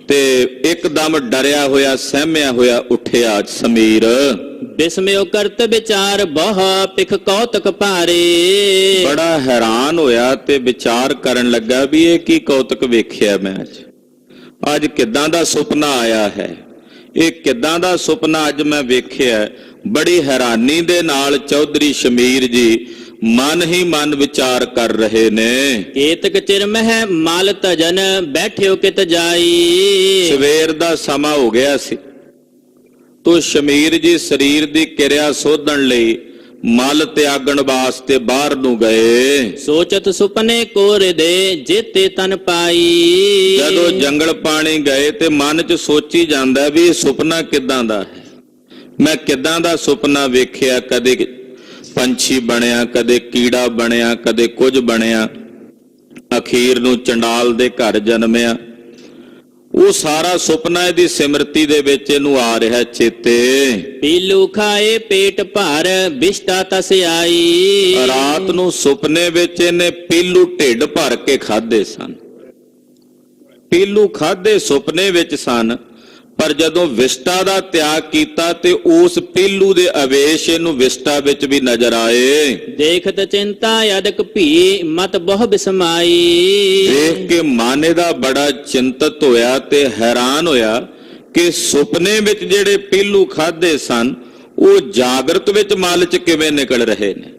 ਤੇ ਇੱਕਦਮ ਡਰਿਆ ਹੋਇਆ ਸਹਿਮਿਆ ਹੋਇਆ ਉੱਠਿਆ ਸਮੀਰ। ਬਿਸਮਿਓ ਕਰਤ ਵਿਚਾਰ ਬਹੁ ਪਿਖ ਕੌਤਕ ਭਾਰੇ। ਬੜਾ ਹੈਰਾਨ ਹੋਇਆ ਤੇ ਵਿਚਾਰ ਕਰਨ ਲੱਗਾ ਵੀ ਇਹ ਕੀ ਕੌਤਕ ਵੇਖਿਆ ਮੈਂ ਅੱਜ ਕਿੱਦਾਂ ਦਾ ਸੁਪਨਾ ਆਇਆ ਹੈ, ਇਹ ਕਿੱਦਾਂ ਦਾ ਸੁਪਨਾ ਅੱਜ ਮੈਂ ਵੇਖਿਆ। ਬੜੀ ਹੈਰਾਨੀ ਦੇ ਨਾਲ ਚੌਧਰੀ ਸ਼ਮੀਰ ਜੀ ਮਨ ਹੀ ਮਨ ਵਿਚਾਰ ਕਰ ਰਹੇ ਨੇ। ਕੇਤਕ ਚਿਰ ਮਹਿ ਮਾਲ ਤਜਨ ਬੈਠਿਓ ਕਿਤ ਜਾਈ। ਸਵੇਰ ਦਾ ਸਮਾਂ ਹੋ ਗਿਆ ਸੀ ਤੋ ਸ਼ਮੀਰ ਜੀ ਸਰੀਰ ਦੀ ਕਿਰਿਆ ਸੋਧਣ ਲਈ ਮਲ ਤਿਆਗਣ ਵਾਸਤੇ ਬਾਹਰ ਨੂੰ ਗਏ। ਸੋਚਤ ਸੁਪਨੇ ਕੋਰ ਦੇ ਜੇਤੇ ਤਨ ਪਾਈ। ਜਦੋਂ ਜੰਗਲ ਪਾਣੀ ਗਏ ਤੇ ਮਨ 'ਚ ਸੋਚੀ ਜਾਂਦਾ ਵੀ ਇਹ ਸੁਪਨਾ ਕਿੱਦਾਂ ਦਾ ਹੈ, ਮੈਂ ਕਿੱਦਾਂ ਦਾ ਸੁਪਨਾ ਵੇਖਿਆ। ਕਦੇ ਪੰਛੀ ਬਣਿਆ, ਕਦੇ ਕੀੜਾ ਬਣਿਆ, ਕਦੇ ਕੁਝ ਬਣਿਆ, ਅਖੀਰ ਨੂੰ ਚੰਡਾਲ ਦੇ ਘਰ ਜਨਮਿਆ। ਉਹ ਸਾਰਾ ਸੁਪਨਾ ਇਹਦੀ ਸਿਮਰਤੀ ਦੇ ਵਿੱਚ ਇਹਨੂੰ ਆ ਰਿਹਾ ਚੇਤੇ। ਪੀਲੂ ਖਾਏ ਪੇਟ ਭਰ ਬਿਸ਼ਟਾ ਤਸ ਆਈ। ਰਾਤ ਨੂੰ ਸੁਪਨੇ ਵਿੱਚ ਇਹਨੇ ਪੀਲੂ ਢਿੱਡ ਭਰ ਕੇ ਖਾਦੇ ਸਨ। ਪੀਲੂ ਖਾਦੇ ਸੁਪਨੇ ਵਿੱਚ ਸਨ, ਪਰ ਜਦੋਂ ਵਿਸ਼ਟਾ ਦਾ ਤਿਆਗ ਕੀਤਾ ਤੇ ਉਸ ਪੀਲੂ ਦੇ ਅਵੇਸ਼ ਇਹਨੂੰ ਵਿਸ਼ਟਾ ਵਿੱਚ ਵੀ ਨਜ਼ਰ ਆਏ। ਦੇਖਤ ਚਿੰਤਾ ਅਦਕ ਭੀ ਮਤ ਬਹੁ ਬਿਸਮਾਈ। ਦੇਖ ਕੇ ਮਨ ਇਹਦਾ ਬੜਾ ਚਿੰਤਤ ਹੋਇਆ ਤੇ ਹੈਰਾਨ ਹੋਇਆ ਕਿ ਸੁਪਨੇ ਵਿੱਚ ਜਿਹੜੇ ਪੀਲੂ ਖਾਦੇ ਸਨ ਉਹ ਜਾਗਰਤ ਵਿੱਚ ਮਲ 'ਚ ਕਿਵੇਂ ਨਿਕਲ ਰਹੇ ਨੇ।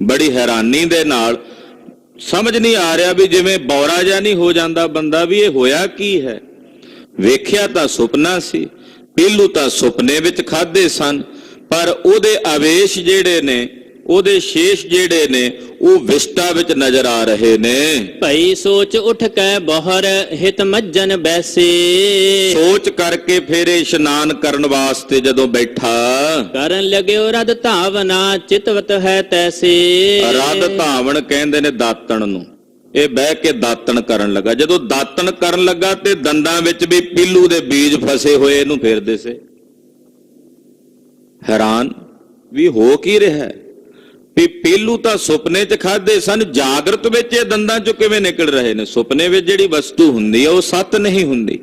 ਬੜੀ ਹੈਰਾਨੀ ਦੇ ਨਾਲ ਸਮਝ ਨਹੀਂ ਆ ਰਿਹਾ ਵੀ ਜਿਵੇਂ ਬੌਰਾ ਜਿਹਾ ਨਹੀਂ ਹੋ ਜਾਂਦਾ ਬੰਦਾ ਵੀ ਇਹ ਹੋਇਆ ਕੀ ਹੈ। ਵੇਖਿਆ ਤਾਂ ਸੁਪਨਾ ਸੀ, ਪੀਲੂ ਤਾਂ ਸੁਪਨੇ ਵਿੱਚ ਖਾਦੇ ਸਨ, ਪਰ ਉਹਦੇ ਅਵੇਸ਼ ਜਿਹੜੇ ਨੇ, ਉਹਦੇ ਸ਼ੇਸ਼ ਜਿਹੜੇ ਨੇ ਉਹ ਵਿਸ਼ਟਾ ਵਿੱਚ ਨਜ਼ਰ ਆ ਰਹੇ ਨੇ। ਭਈ ਸੋਚ ਉੱਠ ਕੇ ਬਹਰ ਹਿਤ ਮੱਜਨ ਬੈਸੇ। ਸੋਚ ਕਰਕੇ ਫਿਰ ਇਸ਼ਨਾਨ ਕਰਨ ਵਾਸਤੇ ਜਦੋਂ ਬੈਠਾ, ਕਰਨ ਲੱਗਿਓ ਰਦ ਧਾਵਨਾ ਚਿਤਵਤ ਹੈ ਤੈਸੇ। ਰਦ ਧਾਵਨ ਕਹਿੰਦੇ ਨੇ ਦਾਤਣ ਨੂੰ। ਇਹ ਬਹਿ ਕੇ ਦਾਤਣ ਕਰਨ ਲੱਗਾ। ਜਦੋਂ ਦਾਤਣ ਕਰਨ ਲੱਗਾ ਤੇ ਦੰਦਾਂ ਵਿੱਚ ਵੀ ਪੀਲੂ ਦੇ ਬੀਜ ਫਸੇ ਹੋਏ ਇਹਨੂੰ ਫਿਰਦੇ ਸੇ। ਹੈਰਾਨ ਵੀ ਹੋ ਕੀ ਰਿਹਾ ਵੀ ਪੀਲੂ ਤਾਂ ਸੁਪਨੇ 'ਚ ਖਾਦੇ ਸਨ, ਜਾਗਰਤ ਵਿੱਚ ਇਹ ਦੰਦਾਂ 'ਚੋਂ ਕਿਵੇਂ ਨਿਕਲ ਰਹੇ ਨੇ। ਸੁਪਨੇ ਵਿੱਚ ਜਿਹੜੀ ਵਸਤੂ ਹੁੰਦੀ ਆ ਉਹ ਸੱਤ ਨਹੀਂ ਹੁੰਦੀ।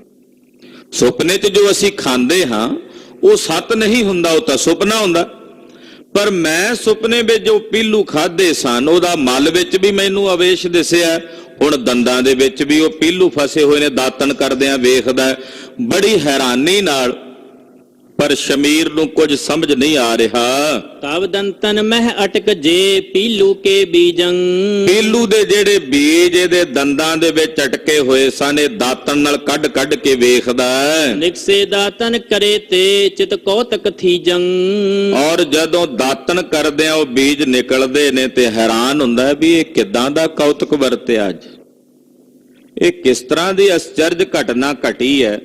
ਸੁਪਨੇ 'ਚ ਜੋ ਅਸੀਂ ਖਾਂਦੇ ਹਾਂ ਉਹ ਸੱਤ ਨਹੀਂ ਹੁੰਦਾ, ਉਹ ਤਾਂ ਸੁਪਨਾ ਹੁੰਦਾ। ਪਰ ਮੈਂ ਸੁਪਨੇ ਵਿੱਚ ਜੋ ਪੀਲੂ ਖਾਦੇ ਸਨ ਉਹਦਾ ਮਲ ਵਿੱਚ ਵੀ ਮੈਨੂੰ ਅਵੇਸ਼ ਦਿਸਿਆ, ਹੁਣ ਦੰਦਾਂ ਦੇ ਵਿੱਚ ਵੀ ਉਹ ਪੀਲੂ ਫਸੇ ਹੋਏ ਨੇ। ਦਾਤਣ ਕਰਦਿਆਂ ਵੇਖਦਾ, ਬੜੀ ਹੈਰਾਨੀ ਨਾਲ ਪਰ ਸ਼ਮੀਰ ਨੂੰ ਕੁਝ ਸਮਝ ਨਹੀਂ ਆ ਰਿਹਾ। ਤਬ ਦੰਤਨ ਮਹਿ ਅਟਕ ਜੇ ਪੀਲੂ ਕੇ ਬੀਜੰ। ਪੀਲੂ ਦੇ ਜਿਹੜੇ ਬੀਜ ਇਹਦੇ ਦੰਦਾਂ ਦੇ ਵਿੱਚ ਅਟਕੇ ਹੋਏ ਸਨ, ਇਹ ਦਾਤਣ ਨਾਲ ਕੱਢ ਕੱਢ ਕੇ ਵੇਖਦਾ ਹੈ। ਨਿਕਸੇ ਦਾਤਨ ਕਰੇ ਤੇ ਚਿਤ ਕੌਤਕ ਥੀਜੰ। ਔਰ ਜਦੋਂ ਦਾਤਣ ਕਰਦੇ ਆ ਉਹ ਬੀਜ ਨਿਕਲਦੇ ਨੇ ਤੇ ਹੈਰਾਨ ਹੁੰਦਾ ਵੀ ਇਹ ਕਿੱਦਾਂ ਦਾ ਕੌਤਕ ਵਰਤਿਆ ਅੱਜ, ਇਹ ਕਿਸ ਤਰ੍ਹਾਂ ਦੀ ਅਚਰਜ ਘਟਨਾ ਘਟੀ ਹੈ।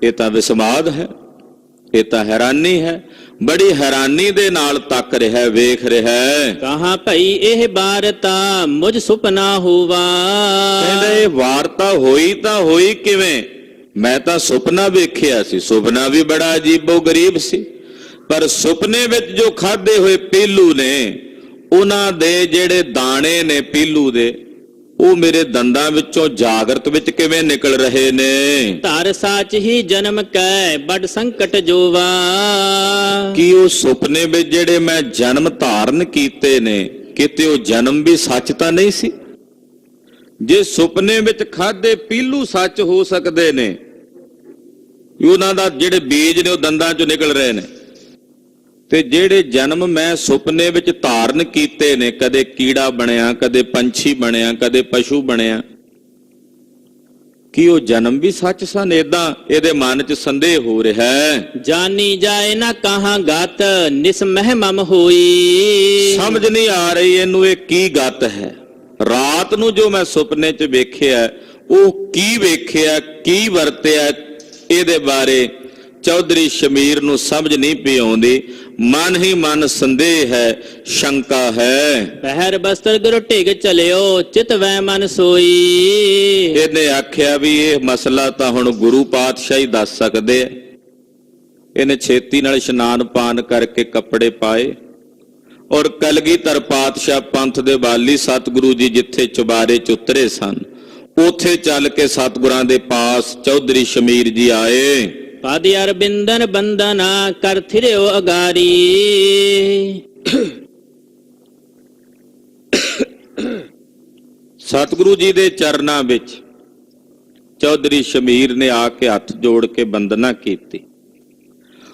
ਇਹ ਤਾਂ ਵਿਸਮਾਦ ਹੈ, ਇਹ ਤਾਂ ਹੈਰਾਨੀ ਹੈ। ਬੜੀ ਹੈਰਾਨੀ ਦੇ ਨਾਲ ਤੱਕ ਰਿਹਾ, ਵੇਖ ਰਿਹਾ ਹੈ। ਕਹਾਂ ਭਈ ਇਹ ਵਾਰਤਾ ਮੁਝ ਸੁਪਨਾ ਹੋਵਾ। ਕਹਿੰਦਾ ਇਹ ਵਾਰਤਾ ਹੋਈ ਤਾਂ ਹੋਈ ਕਿਵੇਂ? ਮੈਂ ਤਾਂ ਸੁਪਨਾ ਵੇਖਿਆ ਸੀ, ਸੁਪਨਾ ਵੀ ਬੜਾ ਅਜੀਬੋ ਗਰੀਬ ਸੀ, ਪਰ ਸੁਪਨੇ ਵਿੱਚ ਜੋ ਖਾਦੇ ਹੋਏ ਪੀਲੂ ਨੇ, ਉਹਨਾਂ ਦੇ ਜਿਹੜੇ ਦਾਣੇ ਨੇ ਪੀਲੂ ਦੇ, ਉਹ ਮੇਰੇ ਦੰਦਾਂ ਵਿੱਚੋਂ ਜਾਗਰਤ ਵਿੱਚ ਕਿਵੇਂ ਨਿਕਲ ਰਹੇ ਨੇ। ਧਰ ਸਾਚ ਹੀ ਜਨਮ ਕੈ ਬੜ ਸੰਕਟ ਜੋਵਾ। ਕੀ ਉਹ ਸੁਪਨੇ ਵਿੱਚ ਜਿਹੜੇ ਮੈਂ ਜਨਮ ਧਾਰਨ ਕੀਤੇ ਨੇ, ਕਿਤੇ ਉਹ ਜਨਮ ਵੀ ਸੱਚ ਤਾਂ ਨਹੀਂ ਸੀ? ਜੇ ਸੁਪਨੇ ਵਿੱਚ ਖਾਦੇ ਪੀਲੂ ਸੱਚ ਹੋ ਸਕਦੇ ਨੇ, ਉਹਨਾਂ ਦਾ ਜਿਹੜੇ ਬੀਜ ਨੇ ਉਹ ਦੰਦਾਂ ਚੋਂ ਨਿਕਲ ਰਹੇ ਨੇ, ਤੇ ਜਿਹੜੇ ਜਨਮ ਮੈਂ ਸੁਪਨੇ ਵਿੱਚ ਧਾਰਨ ਕੀਤੇ ਨੇ, ਕਦੇ ਕੀੜਾ ਬਣਿਆ, ਕਦੇ ਪੰਛੀ ਬਣਿਆ, ਕਦੇ ਪਸ਼ੂ ਬਣਿਆ, ਕੀ ਉਹ ਜਨਮ ਵੀ ਸੱਚ ਸਨ? ਏਦਾਂ ਇਹਦੇ ਮਨ 'ਚ ਸੰਦੇਹ ਹੋ ਰਿਹਾ ਹੈ। ਜਾਨੀ ਜਾਏ ਨਾ ਕਹਾਂ ਗਤ ਨਿਸਮਹਿ ਮਮ ਹੋਈ। ਸਮਝ ਨਹੀਂ ਆ ਰਹੀ ਇਹਨੂੰ ਇਹ ਕੀ ਗਤ ਹੈ। ਰਾਤ ਨੂੰ ਜੋ ਮੈਂ ਸੁਪਨੇ 'ਚ ਵੇਖਿਆ, ਉਹ ਕੀ ਵੇਖਿਆ, ਕੀ ਵਰਤਿਆ, ਇਹਦੇ ਬਾਰੇ ਚੌਧਰੀ ਸ਼ਮੀਰ ਨੂੰ ਸਮਝ ਨਹੀਂ ਪਈ ਆਉਂਦੀ। ਮਨ ਹੀ ਮਨ ਸੰਦੇਹ ਹੈ, ਸ਼ੰਕਾ ਹੈ। ਪਹਿਰ ਬਸਤਰ ਗੁਰ ਢਿਗ ਚਲਿਓ ਚਿਤ ਵੈ ਮਨ ਸੋਈ। ਇਹਨੇ ਆਖਿਆ ਵੀ ਇਹ ਮਸਲਾ ਤਾਂ ਹੁਣ ਗੁਰੂ ਪਾਤਸ਼ਾਹ ਹੀ ਦੱਸ ਸਕਦੇ ਆ। ਇਹਨੇ ਛੇਤੀ ਨਾਲ ਇਸ਼ਨਾਨ ਪਾਨ ਕਰਕੇ ਕੱਪੜੇ ਪਾਏ, ਔਰ ਕਲਗੀਧਰ ਪਾਤਸ਼ਾਹ ਪੰਥ ਦੇ ਵਾਲੀ ਸਤਿਗੁਰੂ ਜੀ ਜਿੱਥੇ ਚੁਬਾਰੇ 'ਚ ਉਤਰੇ ਸਨ, ਉੱਥੇ ਚੱਲ ਕੇ ਸਤਿਗੁਰਾਂ ਦੇ ਪਾਸ ਚੌਧਰੀ ਸ਼ਮੀਰ ਜੀ ਆਏ। ਪਦ ਅਰਬਿੰਦਨ ਬੰਦਨਾ ਕਰ ਥਿਰਿਓ ਅਗਾਰੀ। ਸਤਿਗੁਰੂ ਜੀ ਦੇ ਚਰਨਾਂ ਵਿੱਚ ਚੌਧਰੀ ਸ਼ਮੀਰ ਨੇ ਆ ਕੇ ਹੱਥ ਜੋੜ ਕੇ ਬੰਦਨਾ ਕੀਤੀ,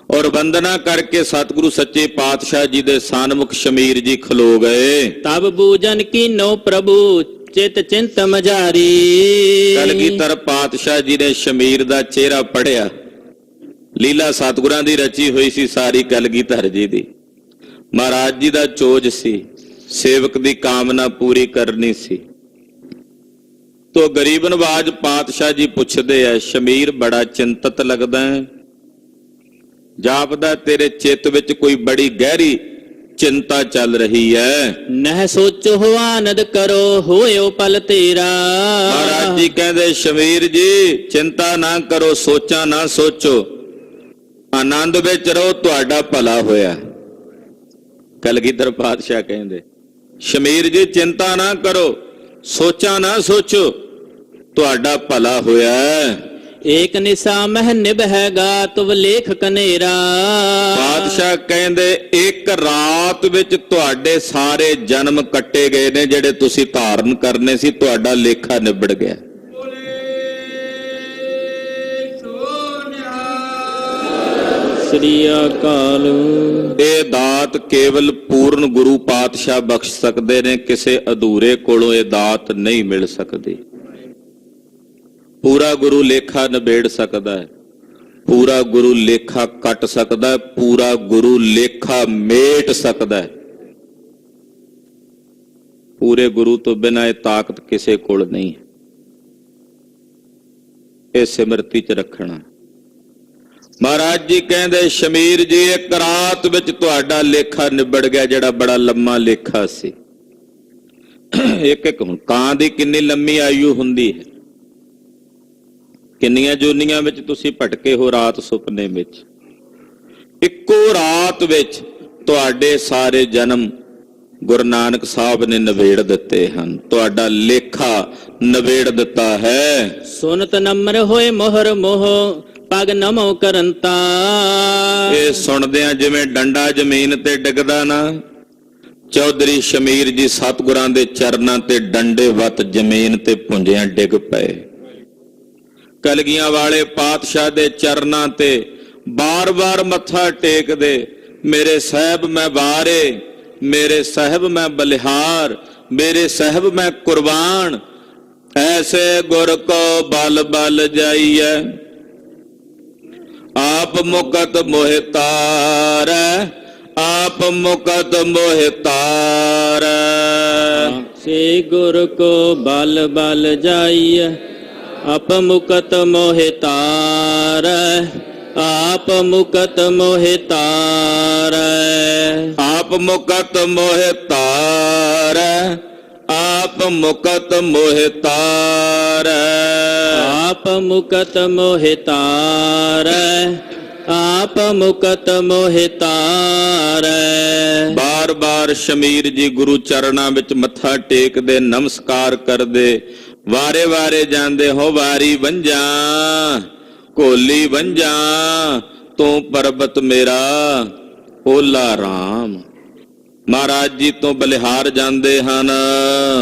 ਔਰ ਬੰਦਨਾ ਕਰਕੇ ਸਤਿਗੁਰੂ ਸੱਚੇ ਪਾਤਸ਼ਾਹ ਜੀ ਦੇ ਸਾਨਮੁਖ ਸ਼ਮੀਰ ਜੀ ਖਲੋ ਗਏ। ਤਬ ਬੂਜਨ ਕੀਨੋ ਪ੍ਰਭੂ ਚਿਤ ਚਿੰਤ ਮਝਾਰੀ। ਕਲਗੀਧਰ ਪਾਤਸ਼ਾਹ ਜੀ ਨੇ ਸ਼ਮੀਰ ਦਾ ਚਿਹਰਾ ਪੜਿਆ। ਲੀਲਾ ਸਤਿਗੁਰਾਂ ਦੀ ਰਚੀ ਹੋਈ ਸੀ ਸਾਰੀ ਕਲਗੀਧਰ ਜੀ ਦੀ। ਮਹਾਰਾਜ ਜੀ ਦਾ ਚੋਜ ਸੀ, ਸੇਵਕ ਦੀ ਕਾਮਨਾ ਪੂਰੀ ਕਰਨੀ ਸੀ। ਤੋ ਗਰੀਬ ਨਵਾਜ ਪਾਤਸ਼ਾਹ ਜੀ ਪੁੱਛਦੇ ਐ, ਸ਼ਮੀਰ ਬੜਾ ਚਿੰਤਤ ਲੱਗਦਾ ਹੈ, ਜਾਪਦਾ ਤੇਰੇ ਚਿੱਤ ਵਿੱਚ ਕੋਈ ਬੜੀ ਗਹਿਰੀ ਚਿੰਤਾ ਚੱਲ ਰਹੀ ਹੈ। ਨਹਿ ਸੋਚੋ ਆਨੰਦ ਕਰੋ ਹੋਇਓ ਪਲ ਤੇਰਾ। ਮਹਾਰਾਜ ਜੀ ਕਹਿੰਦੇ ਸ਼ਮੀਰ ਜੀ ਚਿੰਤਾ ਨਾ ਕਰੋ, ਸੋਚਾਂ ਨਾ ਸੋਚੋ, ਆਨੰਦ ਵਿੱਚ ਰਹੋ, ਤੁਹਾਡਾ ਭਲਾ ਹੋਇਆ। ਕਲਗੀਧਰ ਪਾਤਸ਼ਾਹ ਕਹਿੰਦੇ ਸ਼ਮੀਰ ਜੀ ਚਿੰਤਾ ਨਾ ਕਰੋ, ਸੋਚਾਂ ਨਾ ਸੋਚੋ, ਤੁਹਾਡਾ ਭਲਾ ਹੋਇਆ। ਏਕ ਨਿਸਾ ਮਹਿ ਨਿਭੈਗਾ ਤੁਵ ਲੇਖ ਕਨੇਰਾ। ਪਾਤਸ਼ਾਹ ਕਹਿੰਦੇ ਇੱਕ ਰਾਤ ਵਿੱਚ ਤੁਹਾਡੇ ਸਾਰੇ ਜਨਮ ਕੱਟੇ ਗਏ ਨੇ, ਜਿਹੜੇ ਤੁਸੀਂ ਧਾਰਨ ਕਰਨੇ ਸੀ, ਤੁਹਾਡਾ ਲੇਖਾ ਨਿਬੜ ਗਿਆ। ਸ੍ਰੀ ਅਕਾਲ। ਇਹ ਦਾਤ ਕੇਵਲ ਪੂਰਨ ਗੁਰੂ ਪਾਤਸ਼ਾਹ ਬਖਸ਼ ਸਕਦੇ ਨੇ, ਕਿਸੇ ਅਧੂਰੇ ਕੋਲੋਂ ਇਹ ਦਾਤ ਨਹੀਂ ਮਿਲ ਸਕਦੀ। ਪੂਰਾ ਗੁਰੂ ਲੇਖਾ ਨਿਬੇੜ ਸਕਦਾ ਹੈ, ਪੂਰਾ ਗੁਰੂ ਲੇਖਾ ਕੱਟ ਸਕਦਾ ਹੈ, ਪੂਰਾ ਗੁਰੂ ਲੇਖਾ ਮੇਟ ਸਕਦਾ ਹੈ। ਪੂਰੇ ਗੁਰੂ ਤੋਂ ਬਿਨਾਂ ਇਹ ਤਾਕਤ ਕਿਸੇ ਕੋਲ ਨਹੀਂ ਹੈ। ਇਹ ਸਿਮਰਤੀ 'ਚ ਰੱਖਣਾ। ਮਹਾਰਾਜ ਜੀ ਕਹਿੰਦੇ ਸ਼ਮੀਰ ਜੀ ਇੱਕ ਰਾਤ ਵਿੱਚ ਤੁਹਾਡਾ ਲੇਖਾ ਨਿਬੜ ਗਿਆ, ਜਿਹੜਾ ਬੜਾ ਲੰਮਾ ਲੇਖਾ ਸੀ। ਇੱਕ ਹੁਣ ਕਾਂ ਦੀ ਕਿੰਨੀ ਲੰਮੀ ਆਯੂ ਹੁੰਦੀ ਹੈ, ਕਿੰਨੀਆਂ ਜੂਨੀਆਂ ਵਿੱਚ ਤੁਸੀਂ ਭਟਕੇ ਹੋ ਰਾਤ ਸੁਪਨੇ ਵਿੱਚ। ਇੱਕੋ ਰਾਤ ਵਿੱਚ ਤੁਹਾਡੇ ਸਾਰੇ ਜਨਮ ਗੁਰੂ ਨਾਨਕ ਸਾਹਿਬ ਨੇ ਨਿਬੇੜ ਦਿੱਤੇ ਹਨ, ਤੁਹਾਡਾ ਲੇਖਾ ਨਿਬੇੜ ਦਿੱਤਾ ਹੈ। ਸੁਨਤ ਨਮਰ ਹੋਏ ਮੋਹਰ ਮੋਹ ਪਗ ਨਮੋ ਕਰੰਤਾ। ਇਹ ਸੁਣਦਿਆਂ ਜਿਵੇਂ ਡੰਡਾ ਜ਼ਮੀਨ ਤੇ ਡਿੱਗਦਾ ਨਾ, ਚੌਧਰੀ ਸ਼ਮੀਰ ਜੀ ਸਤਿਗੁਰਾਂ ਦੇ ਚਰਨਾਂ ਤੇ ਡੰਡੇ ਵੱਤ ਜ਼ਮੀਨ ਤੇ ਪੁੰਜਿਆਂ ਡਿੱਗ ਪਏ। ਕਲਗੀਆਂ ਵਾਲੇ ਪਾਤਸ਼ਾਹ ਦੇ ਚਰਨਾਂ ਤੇ ਬਾਰ ਬਾਰ ਮੱਥਾ ਟੇਕਦੇ, ਮੇਰੇ ਸਾਹਿਬ ਮੈਂ ਵਾਰੇ, ਮੇਰੇ ਸਾਹਿਬ ਮੈਂ ਬਲਿਹਾਰ, ਮੇਰੇ ਸਾਹਿਬ ਮੈਂ ਕੁਰਬਾਨ, ਐਸੇ ਗੁਰ ਕੋ ਬਲ ਬਲ ਜਾਈਐ, ਆਪ ਮੁਕਤ ਮੋਹਿ ਤਾਰੈ, ਆਪ ਮੁਕਤ ਮੋਹਿ ਤਾਰੈ। ਸੇ ਗੁਰ ਕੋ ਬਲ ਬਲ ਜਾਈਐ, ਆਪ ਮੁਕਤ ਮੋਹਿ ਤਾਰੈ, ਆਪ ਮੁਕਤ ਮੋਹਿ ਤਾਰੈ। ਆਪ ਮੁਕਤ ਮੋਹਿ ਤਾਰੈ, ਆਪ ਮੁਕਤ ਮੋਹਿ ਤਾਰੈ। ਆਪ ਮੁਕਤ ਮੋਹਿ ਤਾਰੈ, ਆਪ ਮੁਕਤ ਮੋਹਿ ਤਾਰੈ। ਬਾਰ ਬਾਰ ਸ਼ਮੀਰ ਜੀ ਗੁਰੂ ਚਰਨਾਂ ਵਿੱਚ ਮੱਥਾ ਟੇਕਦੇ, ਨਮਸਕਾਰ ਕਰਦੇ, ਵਾਰੇ ਵਾਰੇ ਜਾਂਦੇ ਹੋ, ਵਾਰੀ ਵੰਝਾਂ ਕੋਲੀ ਵੰਝਾਂ, ਤੂੰ ਪਰਬਤ ਮੇਰਾ ਓਲਾ ਰਾਮ। ਮਹਾਰਾਜ ਜੀ ਤੋਂ ਬਲਿਹਾਰ ਜਾਂਦੇ ਹਨ।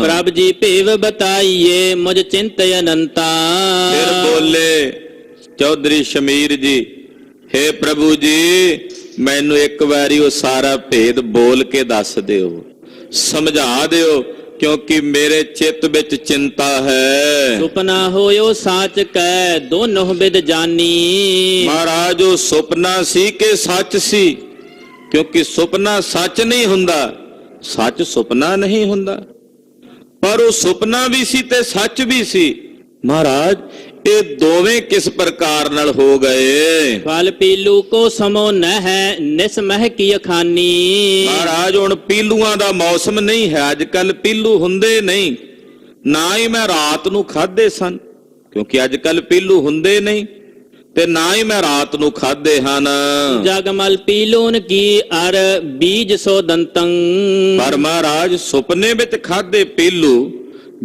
ਪ੍ਰਭ ਜੀ ਭੇਵ ਬਤਾਈਏ, ਮੁਝ ਚਿੰਤ ਅਨੰਤਾ। ਫਿਰ ਬੋਲੇ ਚੌਧਰੀ ਸ਼ਮੀਰ ਜੀ, ਹੇ ਪ੍ਰਭੂ ਜੀ, ਮੈਨੂੰ ਇੱਕ ਵਾਰੀ ਉਹ ਸਾਰਾ ਭੇਦ ਬੋਲ ਕੇ ਦੱਸ ਦਿਓ, ਸਮਝਾ ਦਿਓ, ਕਿਉਂਕਿ ਮੇਰੇ ਚਿੱਤ ਵਿੱਚ ਚਿੰਤਾ ਹੈ। ਸੁਪਨਾ ਹੋਇਓ ਸਾਚ ਕੈ, ਦੋਨੋਂ ਬਿਦ ਜਾਨੀ। ਮਹਾਰਾਜ ਉਹ ਸੁਪਨਾ ਸੀ ਕਿ ਸੱਚ ਸੀ? ਕਿਉਂਕਿ ਸੁਪਨਾ ਸੱਚ ਨਹੀਂ ਹੁੰਦਾ, ਸੱਚ ਸੁਪਨਾ ਨਹੀਂ ਹੁੰਦਾ, ਪਰ ਉਹ ਸੁਪਨਾ ਵੀ ਸੀ ਤੇ ਸੱਚ ਵੀ ਸੀ। ਮਹਾਰਾਜ ਇਹ ਦੋਵੇਂ ਕਿਸ ਪ੍ਰਕਾਰ ਨਾਲ ਹੋ ਗਏ? ਫਲ ਪੀਲੂ ਕੋ ਸਮੋ ਨਹਿ, ਨਿਸ ਮਹਿ ਕੀ ਅਖਾਨੀ। ਮਹਾਰਾਜ ਹੁਣ ਪੀਲੂਆਂ ਦਾ ਮੌਸਮ ਨਹੀਂ ਹੈ, ਅੱਜ ਕੱਲ ਪੀਲੂ ਹੁੰਦੇ ਨਹੀਂ, ਨਾ ਹੀ ਮੈਂ ਰਾਤ ਨੂੰ ਖਾਦੇ ਸਨ, ਕਿਉਂਕਿ ਅੱਜ ਕੱਲ ਪੀਲੂ ਹੁੰਦੇ ਨਹੀਂ, ਤੇ ਨਾ ਹੀ ਮੈਂ ਰਾਤ ਨੂੰ ਖਾਦੇ ਹਨ। ਜਗਮਲ ਪੀਲੂਨ ਕੀ ਅਰ ਬੀਜ ਸੋ ਦੰਤੰ। ਪਰ ਮਹਾਰਾਜ ਸੁਪਨੇ ਵਿੱਚ ਖਾਦੇ ਪੀਲੂ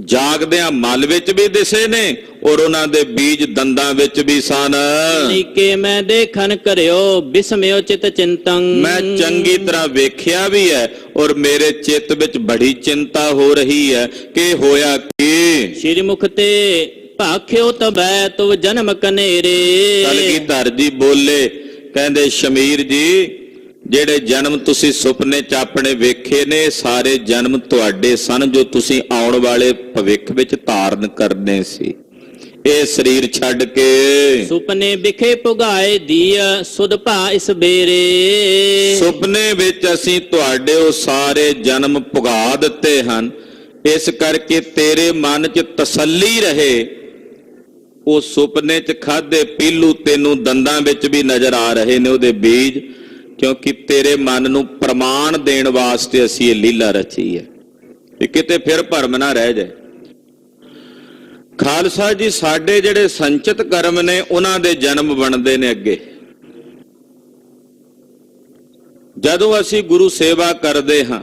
ਜਾਗਦਿਆਂ ਮਲ ਵਿੱਚ ਵੀ ਦਿਸੇ ਨੇ, ਔਰ ਉਹਨਾਂ ਦੇ ਬੀਜ ਦੰਦਾਂ ਵਿੱਚ ਵੀ ਸਨ। ਨੀਕੇ ਮੈਂ ਦੇਖਨ ਕਰਿਓ, ਬਿਸਮਿਓ ਚਿਤ ਚਿੰਤੰ। ਮੈਂ ਚੰਗੀ ਤਰ੍ਹਾਂ ਵੇਖਿਆ ਵੀ ਹੈ, ਔਰ ਮੇਰੇ ਚਿੱਤ ਵਿੱਚ ਬੜੀ ਚਿੰਤਾ ਹੋ ਰਹੀ ਹੈ ਕਿ ਹੋਇਆ ਕੀ। ਸ਼੍ਰੀ ਮੁਖ ਤੇ ਭਾਖਿਓ ਤਬੈ ਤੁਵ ਜਨਮ ਕਨੇਰੇ। ਕਲਗੀਧਰ ਜੀ ਬੋਲੇ, ਕਹਿੰਦੇ ਸ਼ਮੀਰ ਜੀ, ਜਿਹੜੇ ਜਨਮ ਤੁਸੀਂ ਸੁਪਨੇ 'ਚ ਆਪਣੇ ਵੇਖੇ ਨੇ, ਸਾਰੇ ਜਨਮ ਤੁਹਾਡੇ ਸਨ, ਜੋ ਤੁਸੀਂ ਆਉਣ ਵਾਲੇ ਭਵਿੱਖ ਵਿੱਚ ਧਾਰਨ ਕਰਨੇ ਸੀ। ਇਹ ਸਰੀਰ ਛੱਡ ਕੇ ਸੁਪਨੇ ਵਿਖੇ ਪੁਗਾਏ ਦੀਆ, ਸੁਧ ਭਾ ਇਸ ਬੇਰੇ। ਸੁਪਨੇ ਵਿੱਚ ਅਸੀਂ ਤੁਹਾਡੇ ਉਹ ਸਾਰੇ ਜਨਮ ਪੁਗਾ ਦਿੱਤੇ ਹਨ, ਇਸ ਕਰਕੇ ਤੇਰੇ ਮਨ 'ਚ ਤਸੱਲੀ ਰਹੇ। ਉਹ ਸੁਪਨੇ 'ਚ ਖਾਦੇ ਪੀਲੂ ਤੈਨੂੰ ਦੰਦਾਂ ਵਿੱਚ ਵੀ ਨਜ਼ਰ ਆ ਰਹੇ ਨੇ, ਉਹਦੇ ਬੀਜ, ਕਿਉਂਕਿ ਤੇਰੇ ਮਨ ਨੂੰ ਪ੍ਰਮਾਣ ਦੇਣ ਵਾਸਤੇ ਅਸੀਂ ਇਹ ਲੀਲਾ ਰਚੀ ਹੈ, ਕਿ ਕਿਤੇ ਫਿਰ ਭਰਮ ਨਾ ਰਹਿ ਜਾਏ। ਖਾਲਸਾ ਜੀ, ਸਾਡੇ ਜਿਹੜੇ ਸੰਚਿਤ ਕਰਮ ਨੇ, ਉਹਨਾਂ ਦੇ ਜਨਮ ਬਣਦੇ ਨੇ ਅੱਗੇ। ਜਦੋਂ ਅਸੀਂ ਗੁਰੂ ਸੇਵਾ ਕਰਦੇ ਹਾਂ,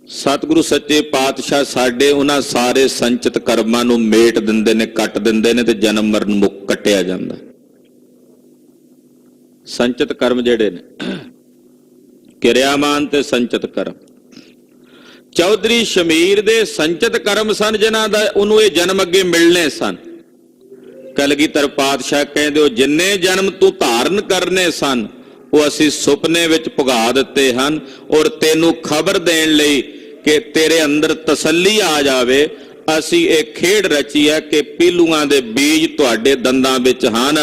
ਸਤਿਗੁਰੂ ਸੱਚੇ ਪਾਤਸ਼ਾਹ ਸਾਡੇ ਉਹਨਾਂ ਸਾਰੇ ਸੰਚਿਤ ਕਰਮਾਂ ਨੂੰ ਮੇਟ ਦਿੰਦੇ ਨੇ, ਕੱਟ ਦਿੰਦੇ ਨੇ, ਤੇ ਜਨਮ ਮਰਨ ਮੁੱਕ ਕੱਟਿਆ ਜਾਂਦਾ। ਸੰਚਿਤ ਕਰਮ ਜਿਹੜੇ ਨੇ, ਕਿਰਿਆਮਾਨ ਤੇ ਸੰਚਿਤ ਕਰਮ। ਚੌਧਰੀ ਸ਼ਮੀਰ ਦੇ ਸੰਚਿਤ ਕਰਮ ਸਨ, ਜਿਨ੍ਹਾਂ ਦਾ ਉਹਨੂੰ ਇਹ ਜਨਮ ਅੱਗੇ ਮਿਲਣੇ ਸਨ। ਕਲਗੀਧਰ ਪਾਤਸ਼ਾਹ ਕਹਿੰਦੇ, ਉਹ ਜਿੰਨੇ ਜਨਮ ਤੂੰ ਧਾਰਨ ਕਰਨੇ ਸਨ, ਉਹ ਅਸੀਂ ਸੁਪਨੇ ਵਿੱਚ ਪੁਗਾ ਦਿੱਤੇ ਹਨ, ਔਰ ਤੈਨੂੰ ਖਬਰ ਦੇਣ ਲਈ ਕਿ ਤੇਰੇ ਅੰਦਰ ਤਸੱਲੀ ਆ ਜਾਵੇ, ਅਸੀਂ ਇਹ ਖੇਡ ਰਚੀ ਹੈ ਕਿ ਪੀਲੂਆਂ ਦੇ ਬੀਜ ਤੁਹਾਡੇ ਦੰਦਾਂ ਵਿੱਚ ਹਨ।